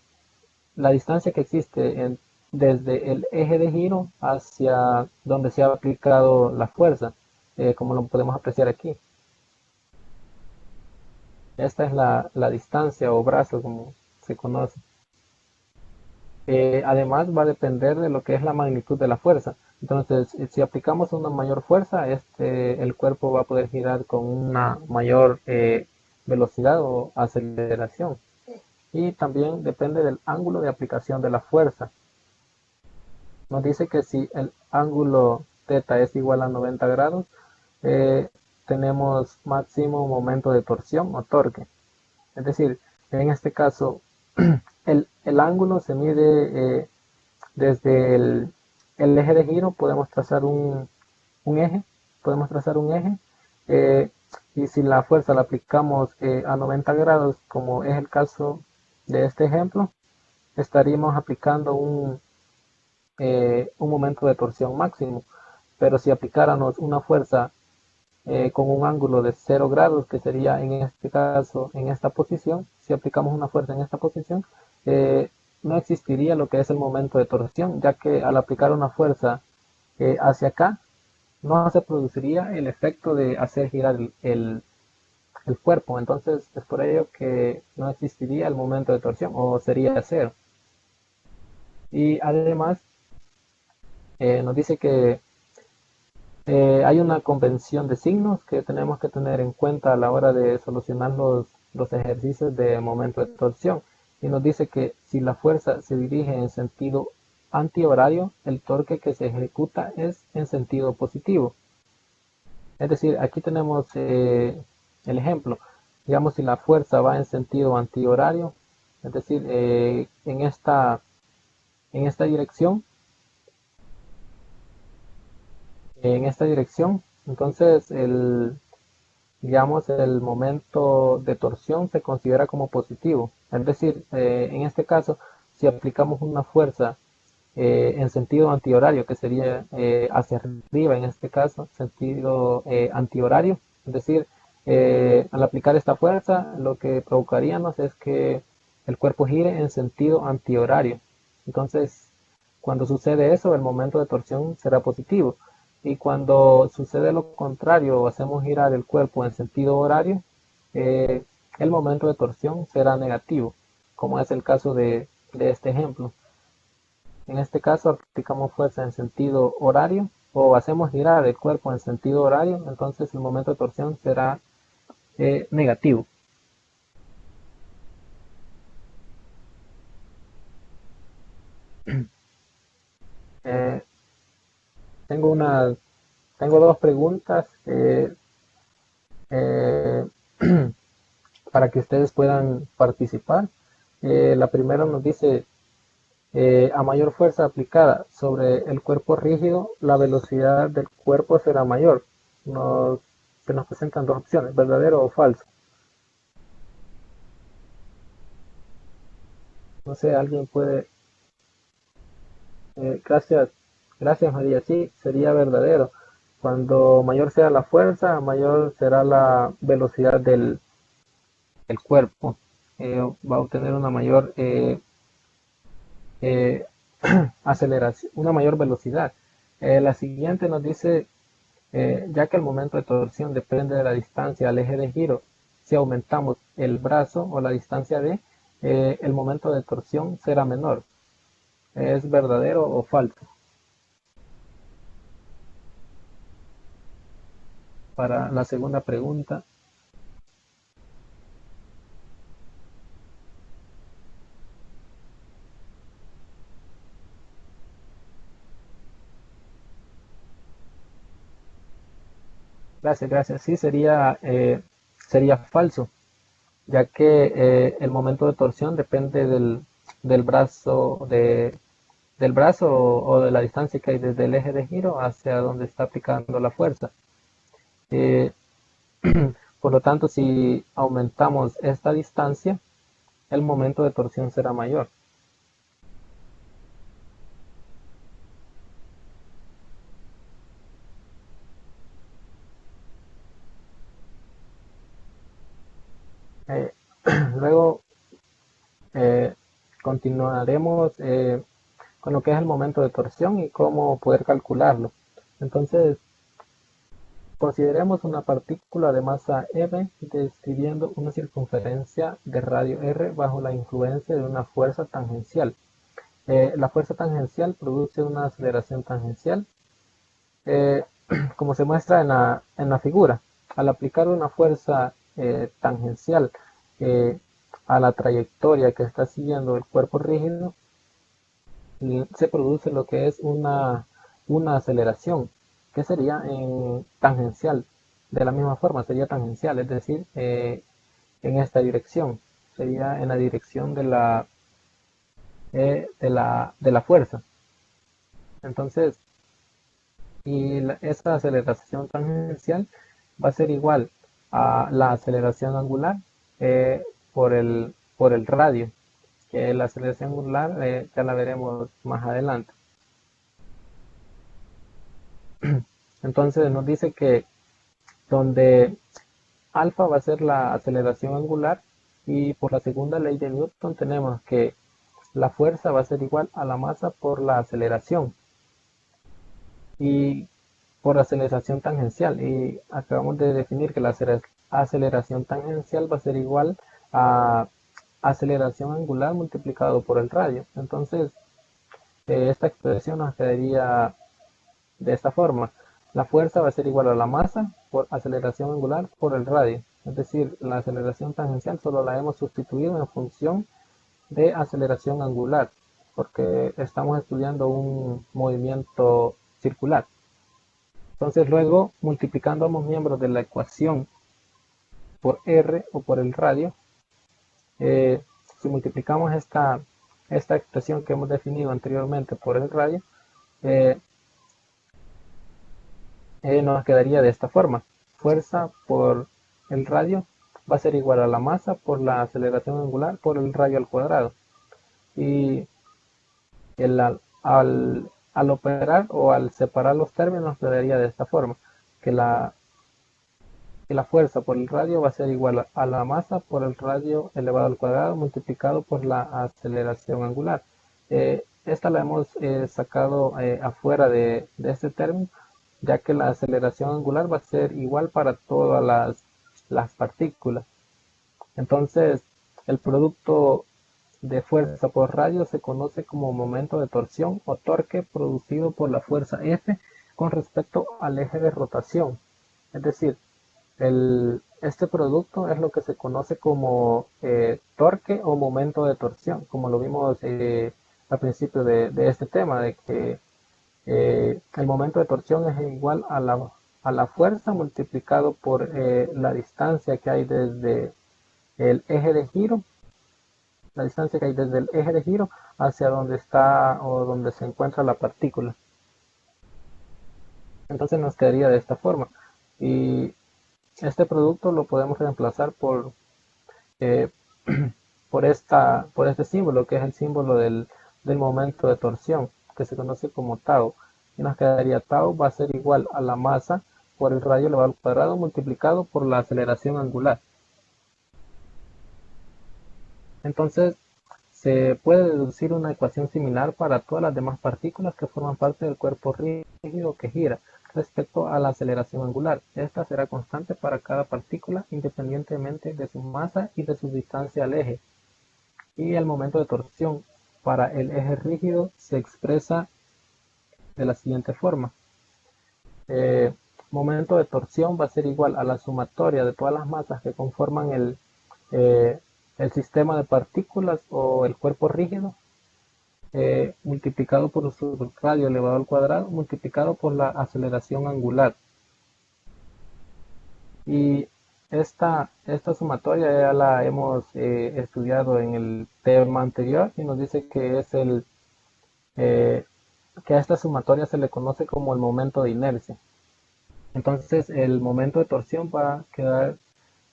la distancia que existe desde el eje de giro hacia donde se ha aplicado la fuerza, como lo podemos apreciar aquí. Esta es la distancia o brazo, como se conoce. Además, va a depender de lo que es la magnitud de la fuerza. Entonces, si aplicamos una mayor fuerza, el cuerpo va a poder girar con una mayor velocidad o aceleración. Y también depende del ángulo de aplicación de la fuerza. Nos dice que si el ángulo θ es igual a 90 grados, eh, tenemos máximo momento de torsión o torque. Es decir, en este caso, el ángulo se mide desde el eje de giro, podemos trazar un eje, eh, y si la fuerza la aplicamos a 90 grados, como es el caso de este ejemplo, estaríamos aplicando un momento de torsión máximo. Pero si aplicáramos una fuerza con un ángulo de 0 grados, que sería en este caso, en esta posición. Si aplicamos una fuerza en esta posición, no existiría lo que es el momento de torsión, ya que al aplicar una fuerza hacia acá, no se produciría el efecto de hacer girar el cuerpo. Entonces es por ello que no existiría el momento de torsión, o sería cero. Y además nos dice que hay una convención de signos que tenemos que tener en cuenta a la hora de solucionar los ejercicios de momento de torsión. Y nos dice que si la fuerza se dirige en sentido antihorario, el torque que se ejecuta es en sentido positivo. Es decir, aquí tenemos el ejemplo. Digamos, si la fuerza va en sentido antihorario, es decir, en esta dirección, entonces digamos, el momento de torsión se considera como positivo. Es decir, en este caso, si aplicamos una fuerza en sentido antihorario, que sería hacia arriba en este caso, sentido antihorario, es decir, al aplicar esta fuerza, lo que provocaríamos es que el cuerpo gire en sentido antihorario. Entonces, cuando sucede eso, el momento de torsión será positivo. Y cuando sucede lo contrario, o hacemos girar el cuerpo en sentido horario, eh, el momento de torsión será negativo, como es el caso de este ejemplo. En este caso aplicamos fuerza en sentido horario o hacemos girar el cuerpo en sentido horario, entonces el momento de torsión será negativo. Eh, tengo una, tengo dos preguntas eh, para que ustedes puedan participar. La primera nos dice, a mayor fuerza aplicada sobre el cuerpo rígido, la velocidad del cuerpo será mayor. Se nos presentan dos opciones, verdadero o falso. No sé, alguien puede. Gracias, gracias María. Sí, sería verdadero. Cuando mayor sea la fuerza, mayor será la velocidad del cuerpo. Va a obtener una mayor eh, aceleración, una mayor velocidad. La siguiente nos dice, ya que el momento de torsión depende de la distancia al eje de giro, si aumentamos el brazo o la distancia de, el momento de torsión será menor. ¿Es verdadero o falso? Para la segunda pregunta, gracias, gracias. Sí, sería falso, ya que el momento de torsión depende del brazo, del brazo o de la distancia que hay desde el eje de giro hacia donde está aplicando la fuerza. Eh, por lo tanto, si aumentamos esta distancia, el momento de torsión será mayor. Eh, luego eh, continuaremos con lo que es el momento de torsión y cómo poder calcularlo. Entonces, consideremos una partícula de masa m describiendo una circunferencia de radio r bajo la influencia de una fuerza tangencial. La fuerza tangencial produce una aceleración tangencial, eh, como se muestra en la figura. Al aplicar una fuerza tangencial eh, a la trayectoria que está siguiendo el cuerpo rígido, se produce lo que es una aceleración, que sería en tangencial. De la misma forma, sería tangencial, es decir, en esta dirección, sería en la dirección de la fuerza. Entonces, esa aceleración tangencial va a ser igual a la aceleración angular por el radio, que la aceleración angular ya la veremos más adelante. Entonces nos dice que donde alfa va a ser la aceleración angular y por la segunda ley de Newton tenemos que la fuerza va a ser igual a la masa por la aceleración y por aceleración tangencial. Y acabamos de definir que la aceleración tangencial va a ser igual a aceleración angular multiplicado por el radio. Entonces, esta expresión nos quedaría de esta forma. La fuerza va a ser igual a la masa por aceleración angular por el radio. Es decir, la aceleración tangencial solo la hemos sustituido en función de aceleración angular, porque estamos estudiando un movimiento circular. Entonces luego, multiplicando ambos miembros de la ecuación por R o por el radio, si multiplicamos esta expresión que hemos definido anteriormente por el radio, eh, nos quedaría de esta forma. Fuerza por el radio va a ser igual a la masa por la aceleración angular por el radio al cuadrado. Y al operar o al separar los términos quedaría de esta forma, que la fuerza por el radio va a ser igual a la masa por el radio elevado al cuadrado multiplicado por la aceleración angular. Esta la hemos sacado afuera de este término, ya que la aceleración angular va a ser igual para todas las partículas. Entonces, el producto de fuerza por radio se conoce como momento de torsión o torque producido por la fuerza F con respecto al eje de rotación. Es decir, este producto es lo que se conoce como torque o momento de torsión, como lo vimos al principio de este tema, de que el momento de torsión es igual a la fuerza multiplicado por la distancia que hay desde el eje de giro, la distancia que hay desde el eje de giro hacia donde está o donde se encuentra la partícula. Entonces nos quedaría de esta forma. Y este producto lo podemos reemplazar eh, por este símbolo, que es el símbolo del momento de torsión, que se conoce como tau. Y nos quedaría tau va a ser igual a la masa por el radio elevado al cuadrado multiplicado por la aceleración angular. Entonces, se puede deducir una ecuación similar para todas las demás partículas que forman parte del cuerpo rígido que gira respecto a la aceleración angular. Esta será constante para cada partícula independientemente de su masa y de su distancia al eje. Y el momento de torsión para el eje rígido se expresa de la siguiente forma. Momento de torsión va a ser igual a la sumatoria de todas las masas que conforman el sistema de partículas o el cuerpo rígido, multiplicado por su radio elevado al cuadrado, multiplicado por la aceleración angular. Y esta sumatoria ya la hemos estudiado en el tema anterior y nos dice que que a esta sumatoria se le conoce como el momento de inercia. Entonces el momento de torsión va a quedar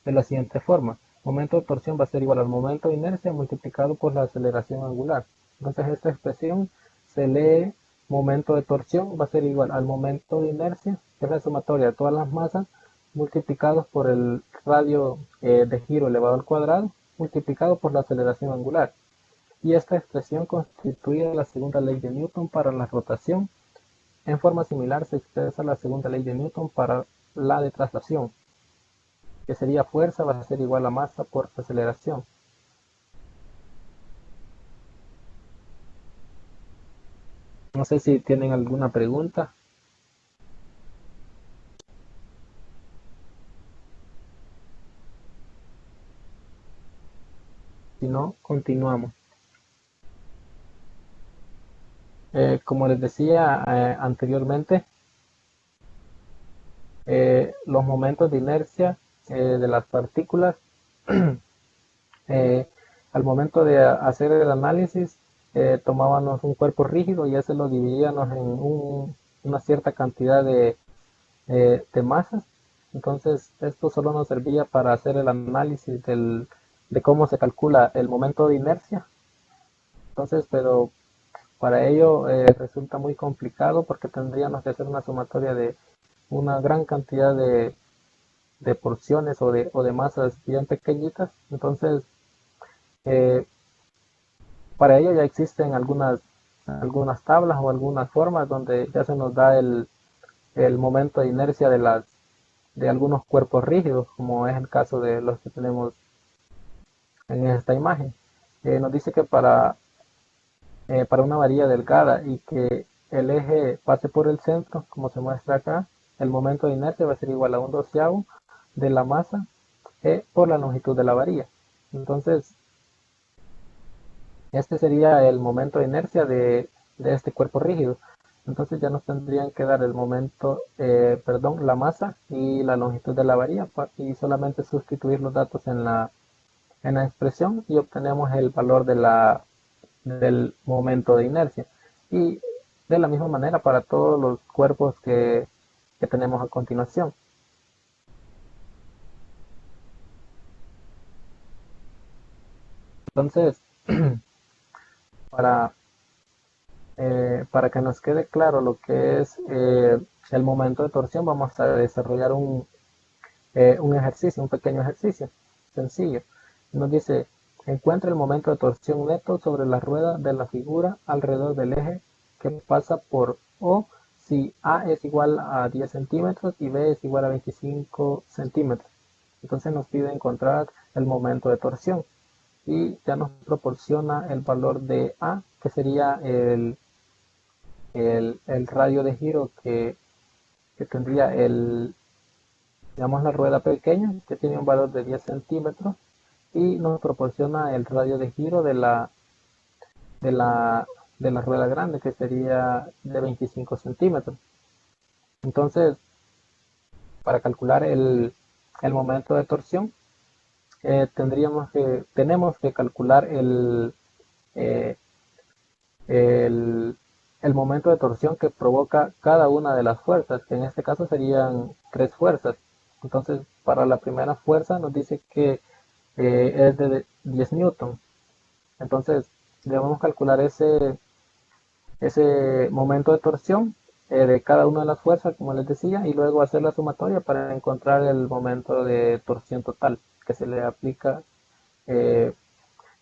de la siguiente forma. Momento de torsión va a ser igual al momento de inercia multiplicado por la aceleración angular. Entonces esta expresión se lee momento de torsión va a ser igual al momento de inercia, que es la sumatoria de todas las masas, multiplicados por el radio de giro elevado al cuadrado, multiplicado por la aceleración angular. Y esta expresión constituye la segunda ley de Newton para la rotación. En forma similar se expresa la segunda ley de Newton para la de traslación, que sería fuerza va a ser igual a masa por aceleración. No sé si tienen alguna pregunta. Si no, continuamos. Como les decía anteriormente, los momentos de inercia de las partículas, eh, al momento de hacer el análisis, tomábamos un cuerpo rígido y ese lo dividíamos en una cierta cantidad de masas. Entonces, esto solo nos servía para hacer el análisis de cómo se calcula el momento de inercia. Entonces, pero para ello resulta muy complicado porque tendríamos que hacer una sumatoria de una gran cantidad de porciones o de masas bien pequeñitas. Entonces, eh, para ello ya existen algunas tablas o algunas formas donde ya se nos da el momento de inercia de algunos cuerpos rígidos, como es el caso de los que tenemos en esta imagen. Nos dice que para una varilla delgada y que el eje pase por el centro, como se muestra acá, el momento de inercia va a ser igual a un doceavo de la masa por la longitud de la varilla. Entonces, este sería el momento de inercia de este cuerpo rígido. Entonces ya nos tendrían que dar el momento, perdón, la masa y la longitud de la varilla y solamente sustituir los datos en la expresión y obtenemos el valor del momento de inercia. Y de la misma manera para todos los cuerpos que tenemos a continuación. Entonces, para, para que nos quede claro lo que es el momento de torsión, vamos a desarrollar un ejercicio, un pequeño ejercicio sencillo. Nos dice, encuentra el momento de torsión neto sobre la rueda de la figura alrededor del eje que pasa por O si A es igual a 10 centímetros y B es igual a 25 centímetros. Entonces nos pide encontrar el momento de torsión y ya nos proporciona el valor de A, que sería el radio de giro que tendría digamos, la rueda pequeña, que tiene un valor de 10 centímetros, y nos proporciona el radio de giro de la, de la rueda grande, que sería de 25 centímetros. Entonces, para calcular el momento de torsión, tenemos que calcular eh, el, el momento de torsión que provoca cada una de las fuerzas, que en este caso serían tres fuerzas. Entonces, para la primera fuerza nos dice que es de 10 newton. Entonces, debemos calcular ese momento de torsión de cada una de las fuerzas, como les decía, y luego hacer la sumatoria para encontrar el momento de torsión total que se le aplica, eh,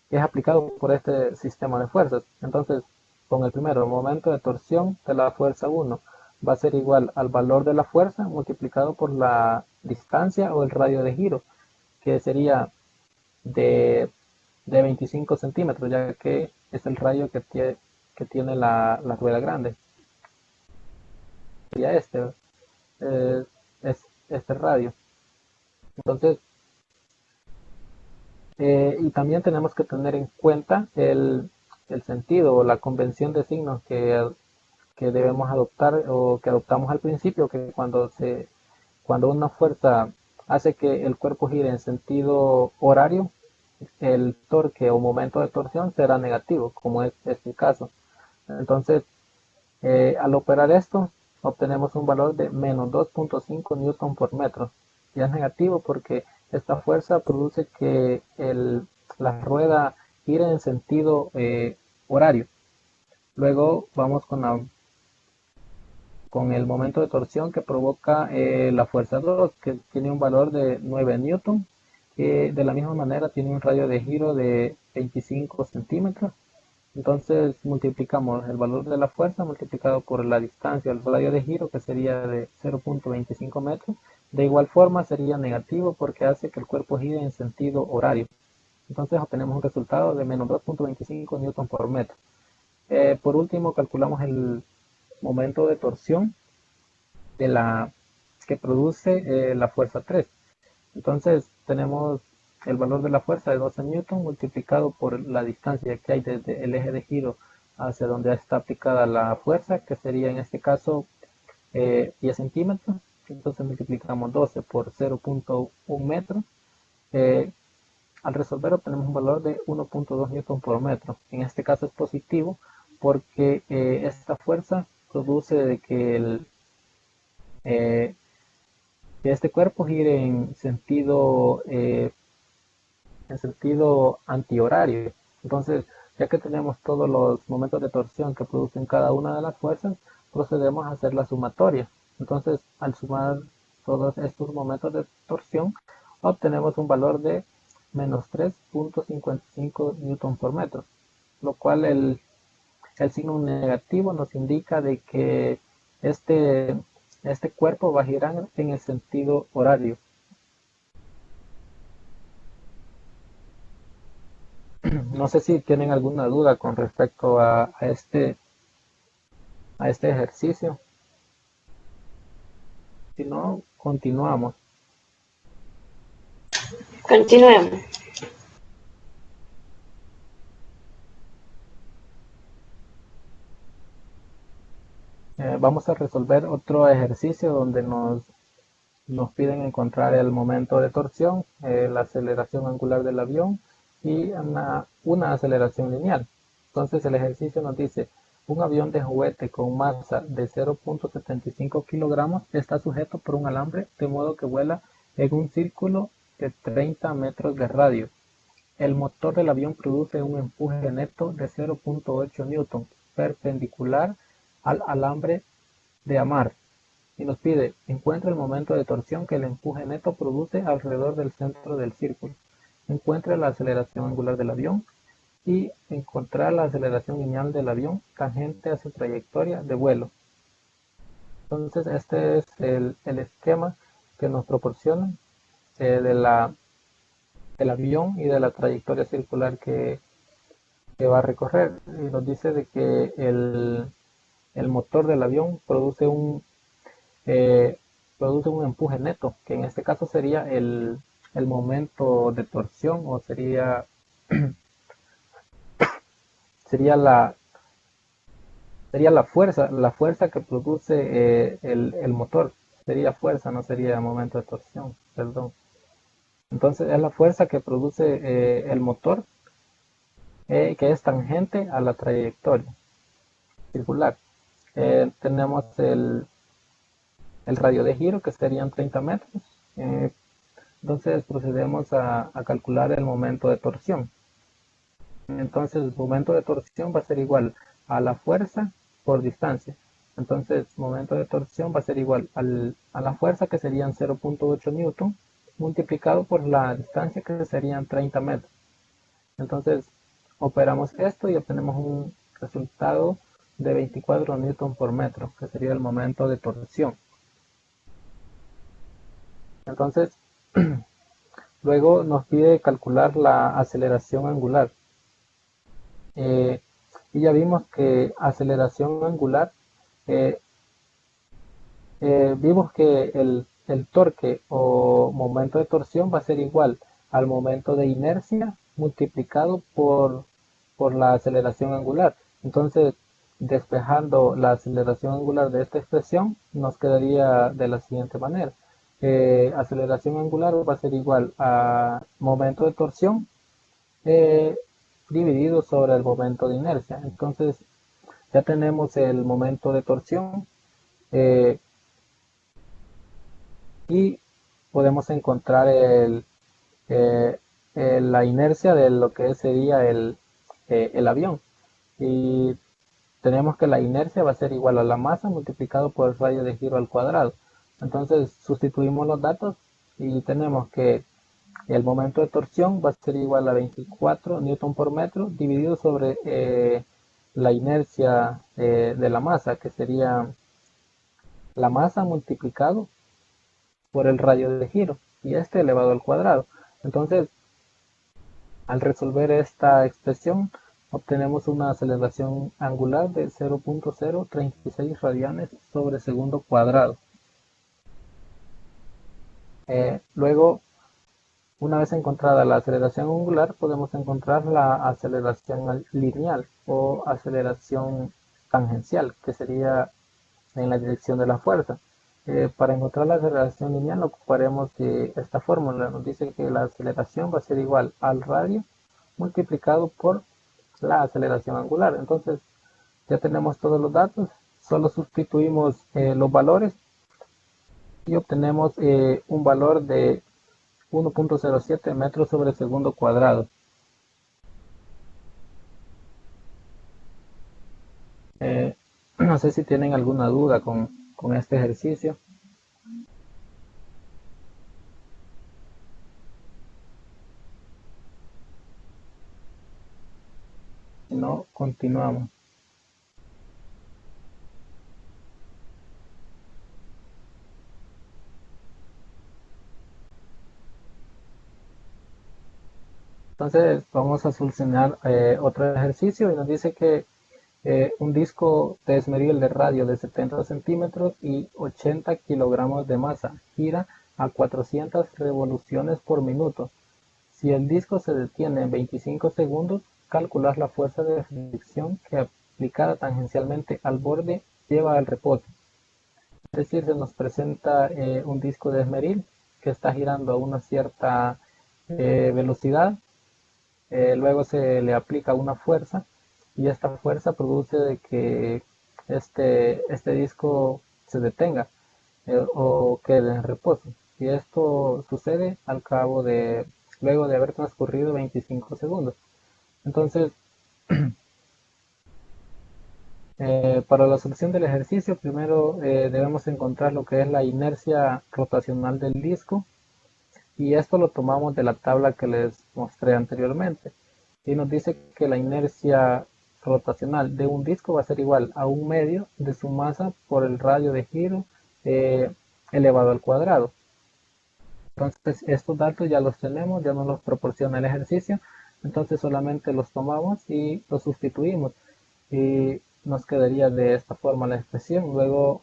que es aplicado por este sistema de fuerzas. Entonces, con el primero, momento de torsión de la fuerza 1 va a ser igual al valor de la fuerza multiplicado por la distancia o el radio de giro, que sería de, de 25 centímetros, ya que es el radio que tiene la rueda grande. Sería eh, es este radio. Entonces, y también tenemos que tener en cuenta el sentido o la convención de signos que debemos adoptar o que adoptamos al principio, que cuando una fuerza hace que el cuerpo gire en sentido horario, el torque o momento de torsión será negativo, como es este caso. Entonces, al operar esto, obtenemos un valor de menos 2.5 newton por metro. Y es negativo porque esta fuerza produce que la rueda gire en sentido horario. Luego vamos con el momento de torsión que provoca la fuerza 2, que tiene un valor de 9 newton. De la misma manera tiene un radio de giro de 25 centímetros. Entonces multiplicamos el valor de la fuerza multiplicado por la distancia, el radio de giro, que sería de 0.25 metros. De igual forma sería negativo porque hace que el cuerpo gire en sentido horario. Entonces obtenemos un resultado de menos 2.25 newton por metro. Por último, calculamos el momento de torsión de que produce la fuerza 3. Entonces tenemos el valor de la fuerza de 12 newton multiplicado por la distancia que hay desde el eje de giro hacia donde está aplicada la fuerza, que sería en este caso 10 centímetros. Entonces multiplicamos 12 por 0.1 metro. Eh, Al resolver obtenemos un valor de 1.2 newton por metro. En este caso es positivo porque esta fuerza produce de eh, que este cuerpo gire en sentido antihorario. Entonces, ya que tenemos todos los momentos de torsión que producen cada una de las fuerzas, procedemos a hacer la sumatoria. Entonces, al sumar todos estos momentos de torsión, obtenemos un valor de menos 3.55 newton por metro, lo cual el signo negativo nos indica de que este, este cuerpo va a girar en el sentido horario. No sé si tienen alguna duda con respecto a este ejercicio. Si no, continuamos. Continuemos. Vamos a resolver otro ejercicio donde nos piden encontrar el momento de torsión, la aceleración angular del avión y una aceleración lineal. Entonces el ejercicio nos dice, un avión de juguete con masa de 0.75 kilogramos está sujeto por un alambre de modo que vuela en un círculo de 30 metros de radio. El motor del avión produce un empuje neto de 0.8 newton perpendicular al alambre de amar y nos pide encuentra el momento de torsión que el empuje neto produce alrededor del centro del círculo. Encuentra la aceleración angular del avión y encontrar la aceleración lineal del avión tangente a su trayectoria de vuelo. Entonces este es el esquema que nos proporciona del avión y de la trayectoria circular que va a recorrer. Y nos dice de que el motor del avión eh, produce un empuje neto, que en este caso sería el momento de torsión o sería la fuerza que produce el motor. Sería fuerza, no sería momento de torsión, perdón. Entonces es la fuerza que produce el motor que es tangente a la trayectoria circular. Tenemos el radio de giro que serían 30 metros. Entonces procedemos a calcular el momento de torsión. Entonces el momento de torsión va a ser igual a la fuerza por distancia. Entonces momento de torsión va a ser igual a la fuerza que serían 0.8 newton multiplicado por la distancia que serían 30 metros. Entonces operamos esto y obtenemos un resultado de 24 newton por metro, que sería el momento de torsión. Entonces, luego nos pide calcular la aceleración angular. Y ya vimos que aceleración angular, eh, vimos que el torque o momento de torsión va a ser igual al momento de inercia multiplicado por la aceleración angular. Entonces, despejando la aceleración angular de esta expresión, nos quedaría de la siguiente manera. Aceleración angular va a ser igual a momento de torsión eh, dividido sobre el momento de inercia. Entonces, ya tenemos el momento de torsión eh, y podemos encontrar eh, la inercia de lo que sería el avión. Y tenemos que la inercia va a ser igual a la masa multiplicado por el radio de giro al cuadrado. Entonces sustituimos los datos y tenemos que el momento de torsión va a ser igual a 24 newton por metro dividido sobre la inercia de la masa, que sería la masa multiplicado por el radio de giro y este elevado al cuadrado. Entonces, al resolver esta expresión, obtenemos una aceleración angular de 0.036 radianes sobre segundo cuadrado. Luego, una vez encontrada la aceleración angular, podemos encontrar la aceleración lineal o aceleración tangencial, que sería en la dirección de la fuerza. Para encontrar la aceleración lineal ocuparemos de esta fórmula. Nos dice que la aceleración va a ser igual al radio multiplicado por la aceleración angular. Entonces ya tenemos todos los datos, solo sustituimos los valores y obtenemos un valor de 1.07 metros sobre segundo cuadrado. No sé si tienen alguna duda con este ejercicio. Si no, continuamos. Entonces vamos a solucionar otro ejercicio y nos dice que un disco de esmeril de radio de 70 centímetros y 80 kilogramos de masa gira a 400 revoluciones por minuto. Si el disco se detiene en 25 segundos, calcular la fuerza de fricción que aplicada tangencialmente al borde lleva al reposo. Es decir, se nos presenta un disco de esmeril que está girando a una cierta velocidad, luego se le aplica una fuerza y esta fuerza produce de que este disco se detenga o quede en reposo. Y esto sucede luego de haber transcurrido 25 segundos. Entonces, para la solución del ejercicio, primero debemos encontrar lo que es la inercia rotacional del disco y esto lo tomamos de la tabla que les mostré anteriormente. Y nos dice que la inercia rotacional de un disco va a ser igual a un medio de su masa por el radio de giro eh, elevado al cuadrado. Entonces estos datos ya los tenemos, ya nos los proporciona el ejercicio, entonces solamente los tomamos y los sustituimos y nos quedaría de esta forma la expresión. Luego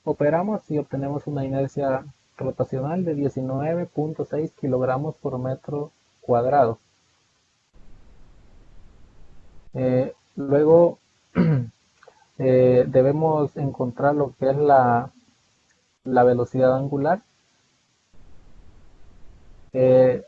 operamos y obtenemos una inercia rotacional de 19.6 kilogramos por metro cuadrado. Luego debemos encontrar lo que es la velocidad angular, eh,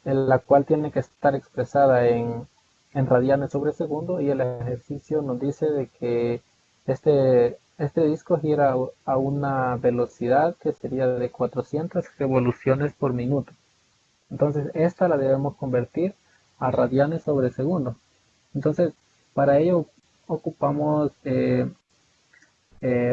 en la cual tiene que estar expresada en radianes sobre segundo y el ejercicio nos dice de que este disco gira a una velocidad que sería de 400 revoluciones por minuto. Entonces esta la debemos convertir a radianes sobre segundo. Entonces para ello ocupamos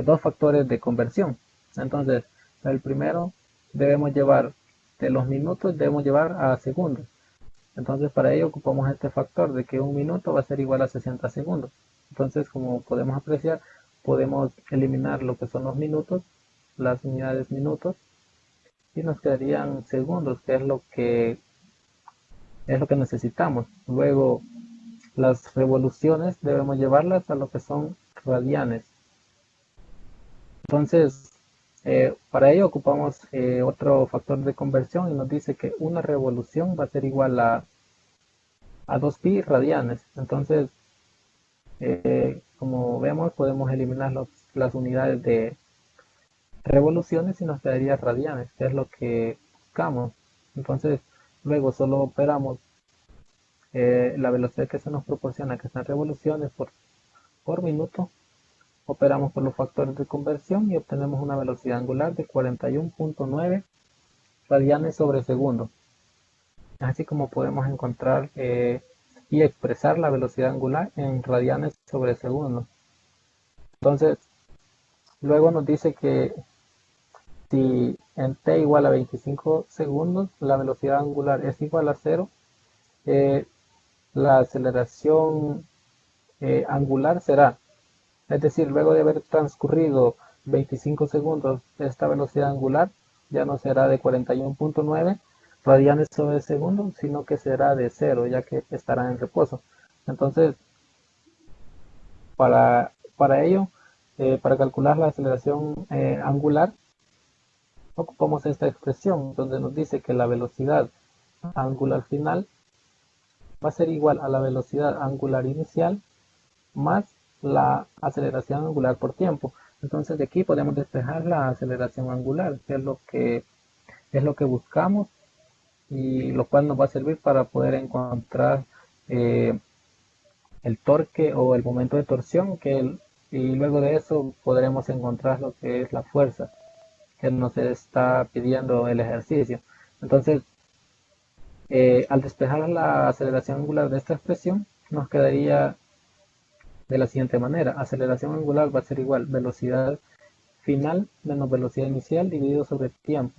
dos factores de conversión. Entonces el primero debemos llevar de los minutos debemos llevar a segundos. Entonces para ello ocupamos este factor de que un minuto va a ser igual a 60 segundos. Entonces como podemos apreciar, podemos eliminar lo que son los minutos, las unidades minutos, y nos quedarían segundos, que es lo que necesitamos. Luego las revoluciones debemos llevarlas a lo que son radianes. Entonces para ello ocupamos otro factor de conversión y nos dice que una revolución va a ser igual a 2pi radianes. Entonces como vemos, podemos eliminar las unidades de revoluciones y nos quedaría radianes, que es lo que buscamos. Entonces, luego solo operamos la velocidad que se nos proporciona, que son revoluciones por minuto, operamos por los factores de conversión y obtenemos una velocidad angular de 41.9 radianes sobre segundo. Así como podemos encontrar y expresar la velocidad angular en radianes sobre segundo. Entonces, luego nos dice que si en t igual a 25 segundos la velocidad angular es igual a 0, eh, la aceleración angular será, es decir, luego de haber transcurrido 25 segundos, esta velocidad angular ya no será de 41.9 radianes sobre segundo, sino que será de 0, ya que estará en reposo. Entonces, para ello, para calcular la aceleración angular, ocupamos esta expresión donde nos dice que la velocidad angular final va a ser igual a la velocidad angular inicial más la aceleración angular por tiempo. Entonces de aquí podemos despejar la aceleración angular, que es lo que buscamos y lo cual nos va a servir para poder encontrar eh, el torque o el momento de torsión y luego de eso podremos encontrar lo que es la fuerza que nos está pidiendo el ejercicio. Entonces, al despejar la aceleración angular de esta expresión, nos quedaría de la siguiente manera. Aceleración angular va a ser igual velocidad final menos velocidad inicial dividido sobre tiempo.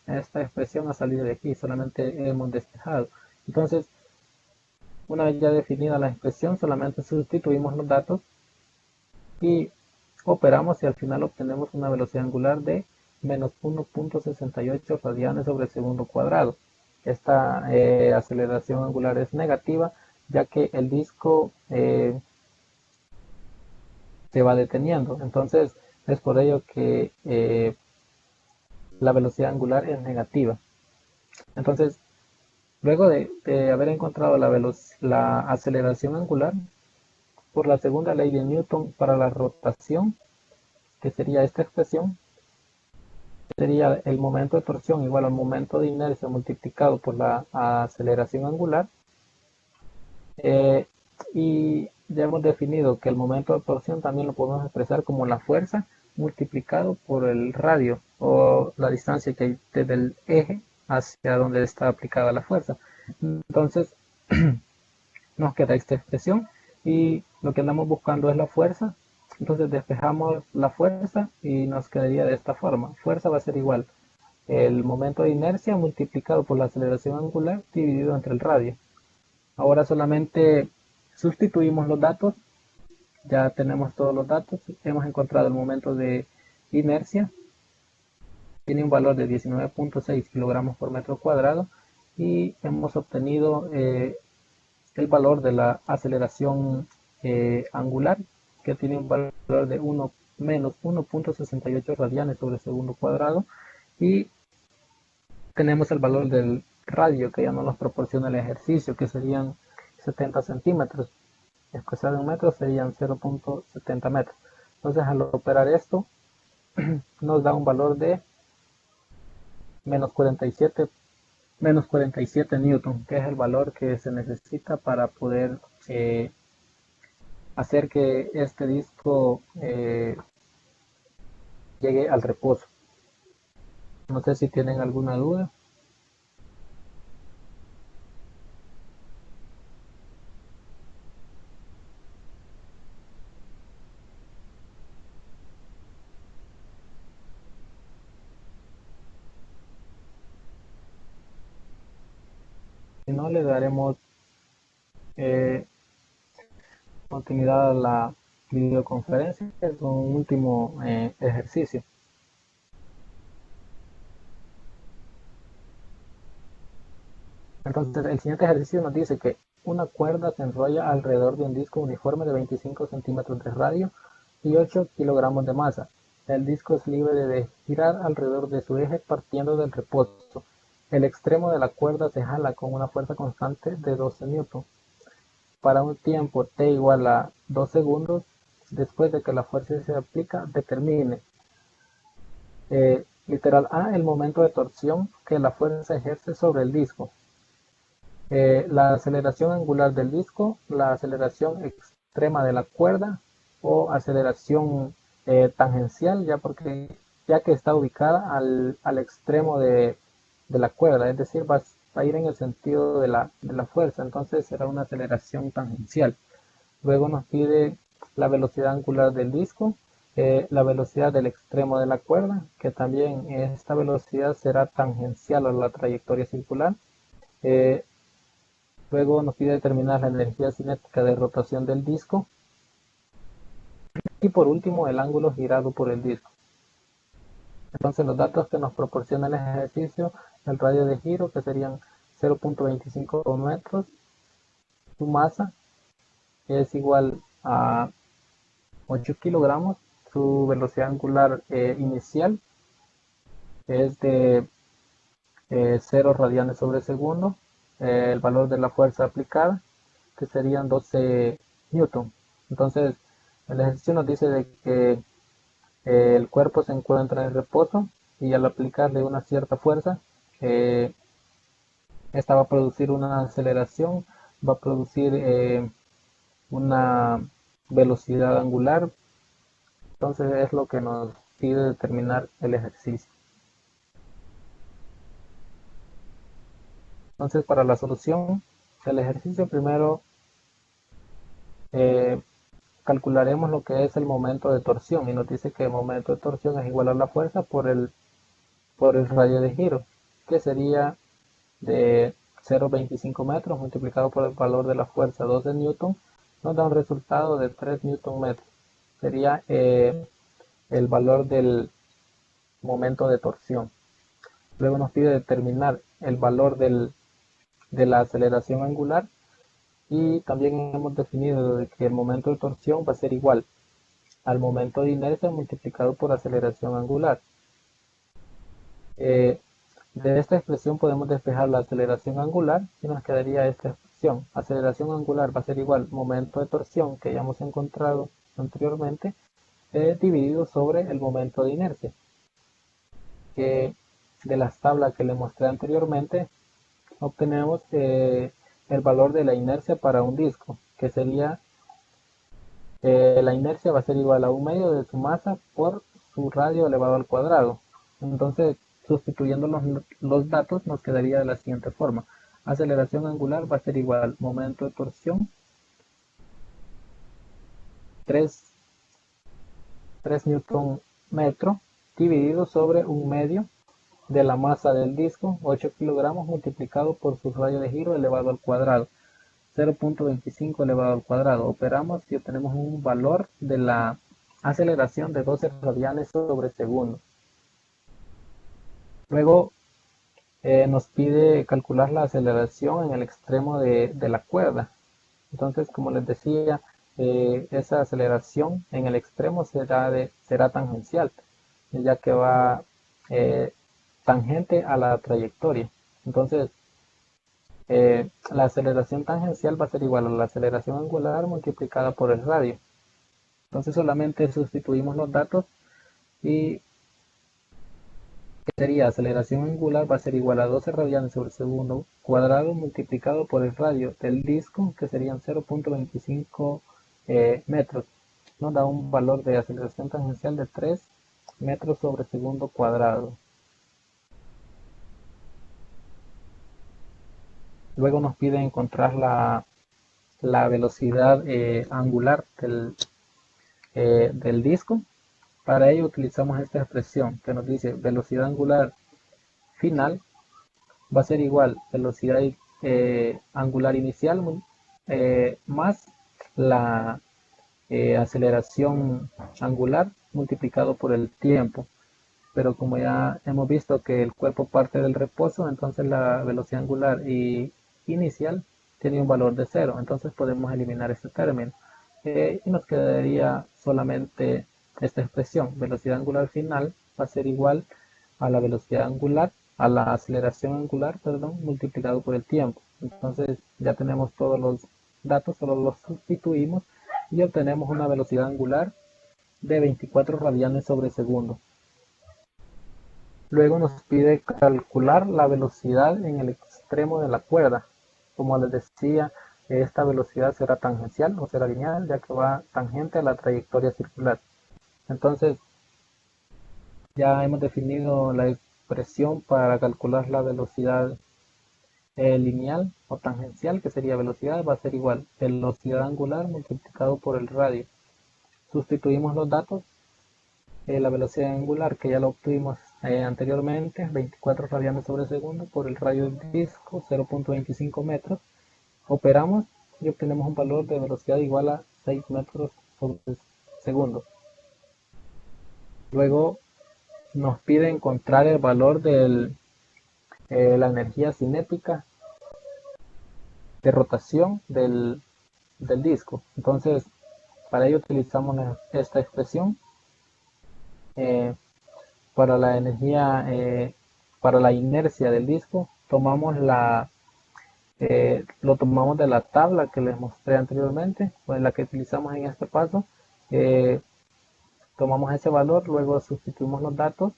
Esta expresión ha salido de aquí, solamente hemos despejado. Entonces, Una vez ya definida la expresión, solamente sustituimos los datos y operamos y al final obtenemos una velocidad angular de menos 1.68 radianes sobre segundo cuadrado. Esta aceleración angular es negativa, ya que el disco se va deteniendo. Entonces es por ello que la velocidad angular es negativa. Entonces, luego de haber encontrado la aceleración angular, por la segunda ley de Newton para la rotación, que sería esta expresión, sería el momento de torsión igual al momento de inercia multiplicado por la aceleración angular. Y ya hemos definido que el momento de torsión también lo podemos expresar como la fuerza multiplicado por el radio o la distancia que hay desde el eje hacia donde está aplicada la fuerza. Entonces nos queda esta expresión y lo que andamos buscando es la fuerza. Entonces despejamos la fuerza y nos quedaría de esta forma. Fuerza va a ser igual el momento de inercia multiplicado por la aceleración angular dividido entre el radio. Ahora solamente sustituimos los datos, ya tenemos todos los datos, hemos encontrado el momento de inercia, tiene un valor de 19.6 kilogramos por metro cuadrado y hemos obtenido el valor de la aceleración angular, que tiene un valor de menos 1.68 radianes sobre segundo cuadrado, y tenemos el valor del radio que ya nos proporciona el ejercicio, que serían 70 centímetros. Expresado en metros serían 0.70 metros. Entonces al operar esto nos da un valor de menos 47 newton, que es el valor que se necesita para poder hacer que este disco llegue al reposo. No sé si tienen alguna duda. Si no, le daremos eh, continuidad a la videoconferencia, que es un último ejercicio. Entonces, el siguiente ejercicio nos dice que una cuerda se enrolla alrededor de un disco uniforme de 25 centímetros de radio y 8 kilogramos de masa. El disco es libre de girar alrededor de su eje partiendo del reposo. El extremo de la cuerda se jala con una fuerza constante de 12 newton. Para un tiempo t igual a 2 segundos, después de que la fuerza se aplica, determine literal A, el momento de torsión que la fuerza ejerce sobre el disco. La aceleración angular del disco, la aceleración extrema de la cuerda o aceleración tangencial, ya que está ubicada al extremo de la cuerda, es decir, va a ir en el sentido de la fuerza, entonces será una aceleración tangencial. Luego nos pide la velocidad angular del disco, la velocidad del extremo de la cuerda, que también esta velocidad será tangencial a la trayectoria circular. Luego nos pide determinar la energía cinética de rotación del disco. Y por último, el ángulo girado por el disco. Entonces los datos que nos proporciona el ejercicio, el radio de giro, que serían 0.25 metros. Su masa es igual a 8 kilogramos. Su velocidad angular inicial es de 0 radianes sobre segundo. El valor de la fuerza aplicada, que serían 12 newton. Entonces, el ejercicio nos dice de que el cuerpo se encuentra en reposo y al aplicarle una cierta fuerza, esta va a producir una aceleración, va a producir una velocidad angular. Entonces es lo que nos pide determinar el ejercicio. Entonces para la solución del ejercicio primero eh, calcularemos lo que es el momento de torsión y nos dice que el momento de torsión es igual a la fuerza por el radio de giro, que sería de 0,25 metros multiplicado por el valor de la fuerza 12 newton nos da un resultado de 3 newton metros. Sería el valor del momento de torsión. Luego nos pide determinar el valor de la aceleración angular y también hemos definido de que el momento de torsión va a ser igual al momento de inercia multiplicado por aceleración angular. De esta expresión podemos despejar la aceleración angular y nos quedaría esta expresión. Aceleración angular va a ser igual momento de torsión que ya hemos encontrado anteriormente dividido sobre el momento de inercia. Que de las tablas que le mostré anteriormente obtenemos el valor de la inercia para un disco, que sería la inercia va a ser igual a 1/2 de su masa por su radio elevado al cuadrado. Entonces, sustituyendo los datos nos quedaría de la siguiente forma. Aceleración angular va a ser igual momento de torsión 3 newton metro dividido sobre 1/2 de la masa del disco, 8 kilogramos multiplicado por su radio de giro elevado al cuadrado, 0.25 elevado al cuadrado. Operamos y obtenemos un valor de la aceleración de 12 radianes sobre segundo. Luego nos pide calcular la aceleración en el extremo de la cuerda. Entonces, como les decía, esa aceleración en el extremo será tangencial, ya que va tangente a la trayectoria. Entonces, la aceleración tangencial va a ser igual a la aceleración angular multiplicada por el radio. Entonces solamente sustituimos los datos y sería aceleración angular va a ser igual a 12 radianes sobre segundo cuadrado multiplicado por el radio del disco, que serían 0.25 metros. Nos da un valor de aceleración tangencial de 3 metros sobre segundo cuadrado. Luego nos pide encontrar la velocidad angular del disco. Para ello utilizamos esta expresión que nos dice velocidad angular final va a ser igual velocidad angular inicial más la aceleración angular multiplicado por el tiempo. Pero como ya hemos visto que el cuerpo parte del reposo, entonces la velocidad angular inicial tiene un valor de 0. Entonces podemos eliminar este término. Y nos quedaría solamente esta expresión. Velocidad angular final va a ser igual a la velocidad angular, a la aceleración angular, perdón, multiplicado por el tiempo. Entonces ya tenemos todos los datos, solo los sustituimos y obtenemos una velocidad angular de 24 radianes sobre segundo. Luego nos pide calcular la velocidad en el extremo de la cuerda. Como les decía, esta velocidad será tangencial o será lineal, ya que va tangente a la trayectoria circular. Entonces, ya hemos definido la expresión para calcular la velocidad lineal o tangencial, que sería velocidad, va a ser igual velocidad angular multiplicado por el radio. Sustituimos los datos. La velocidad angular que ya lo obtuvimos anteriormente, 24 radianes sobre segundo por el radio del disco, 0.25 metros. Operamos y obtenemos un valor de velocidad igual a 6 metros sobre segundo. Luego nos pide encontrar el valor de la energía cinética de rotación del disco. Entonces, para ello utilizamos esta expresión. Para la energía, para la inercia del disco, tomamos lo tomamos de la tabla que les mostré anteriormente, o en la que utilizamos en este paso. Tomamos ese valor, luego sustituimos los datos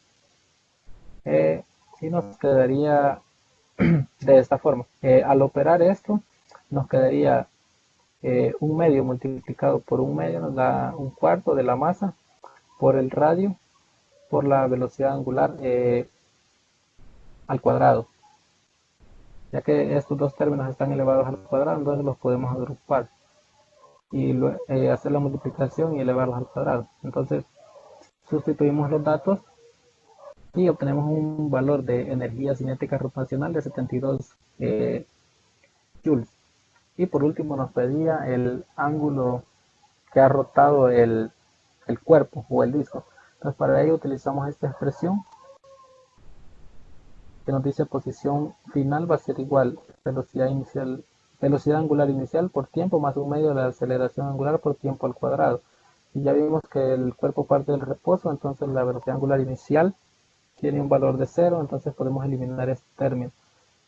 y nos quedaría de esta forma. Al operar esto, nos quedaría 1/2 multiplicado por 1/2 nos da 1/4 de la masa por el radio por la velocidad angular al cuadrado. Ya que estos dos términos están elevados al cuadrado, entonces los podemos agrupar y hacer la multiplicación y elevarlos al cuadrado. Entonces sustituimos los datos y obtenemos un valor de energía cinética rotacional de 72 joules. Y por último nos pedía el ángulo que ha rotado el cuerpo o el disco. Entonces para ello utilizamos esta expresión que nos dice posición final va a ser igual velocidad inicial, velocidad angular inicial por tiempo más un medio de la aceleración angular por tiempo al cuadrado. Y ya vimos que el cuerpo parte del reposo, entonces la velocidad angular inicial tiene un valor de cero, entonces podemos eliminar este término.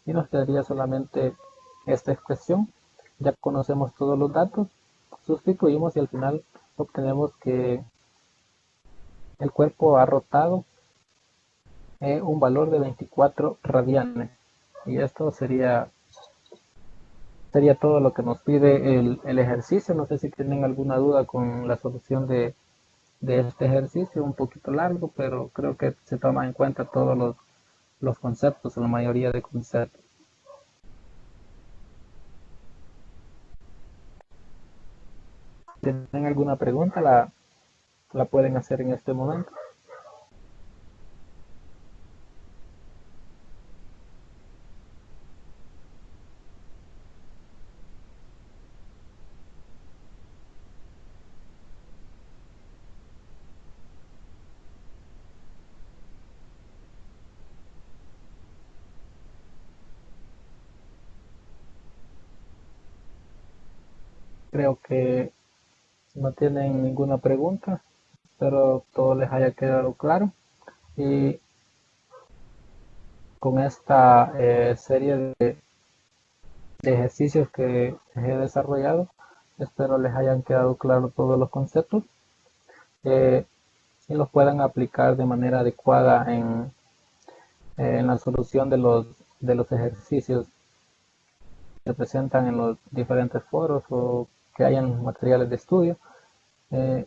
Y nos quedaría solamente esta expresión. Ya conocemos todos los datos, sustituimos y al final obtenemos que el cuerpo ha rotado un valor de 24 radianes. Y esto sería todo lo que nos pide el ejercicio. No sé si tienen alguna duda con la solución de este ejercicio, un poquito largo, pero creo que se toma en cuenta todos los conceptos, la mayoría de conceptos. Si tienen alguna pregunta, la pueden hacer en este momento. Creo que no tienen ninguna pregunta, espero todo les haya quedado claro. Y con esta serie de ejercicios que he desarrollado, espero les hayan quedado claros todos los conceptos eh, y los puedan aplicar de manera adecuada en la solución de los ejercicios que se presentan en los diferentes foros o que hayan materiales de estudio. Eh,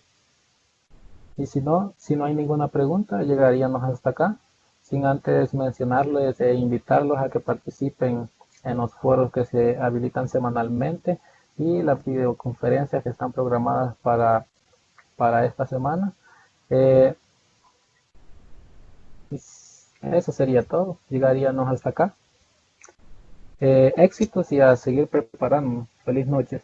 y si no hay ninguna pregunta, llegaríamos hasta acá, sin antes mencionarles e invitarlos a que participen en los foros que se habilitan semanalmente y las videoconferencias que están programadas para esta semana. Eh, Eso sería todo, llegaríamos hasta acá. Éxitos y a seguir preparándonos. Feliz noche.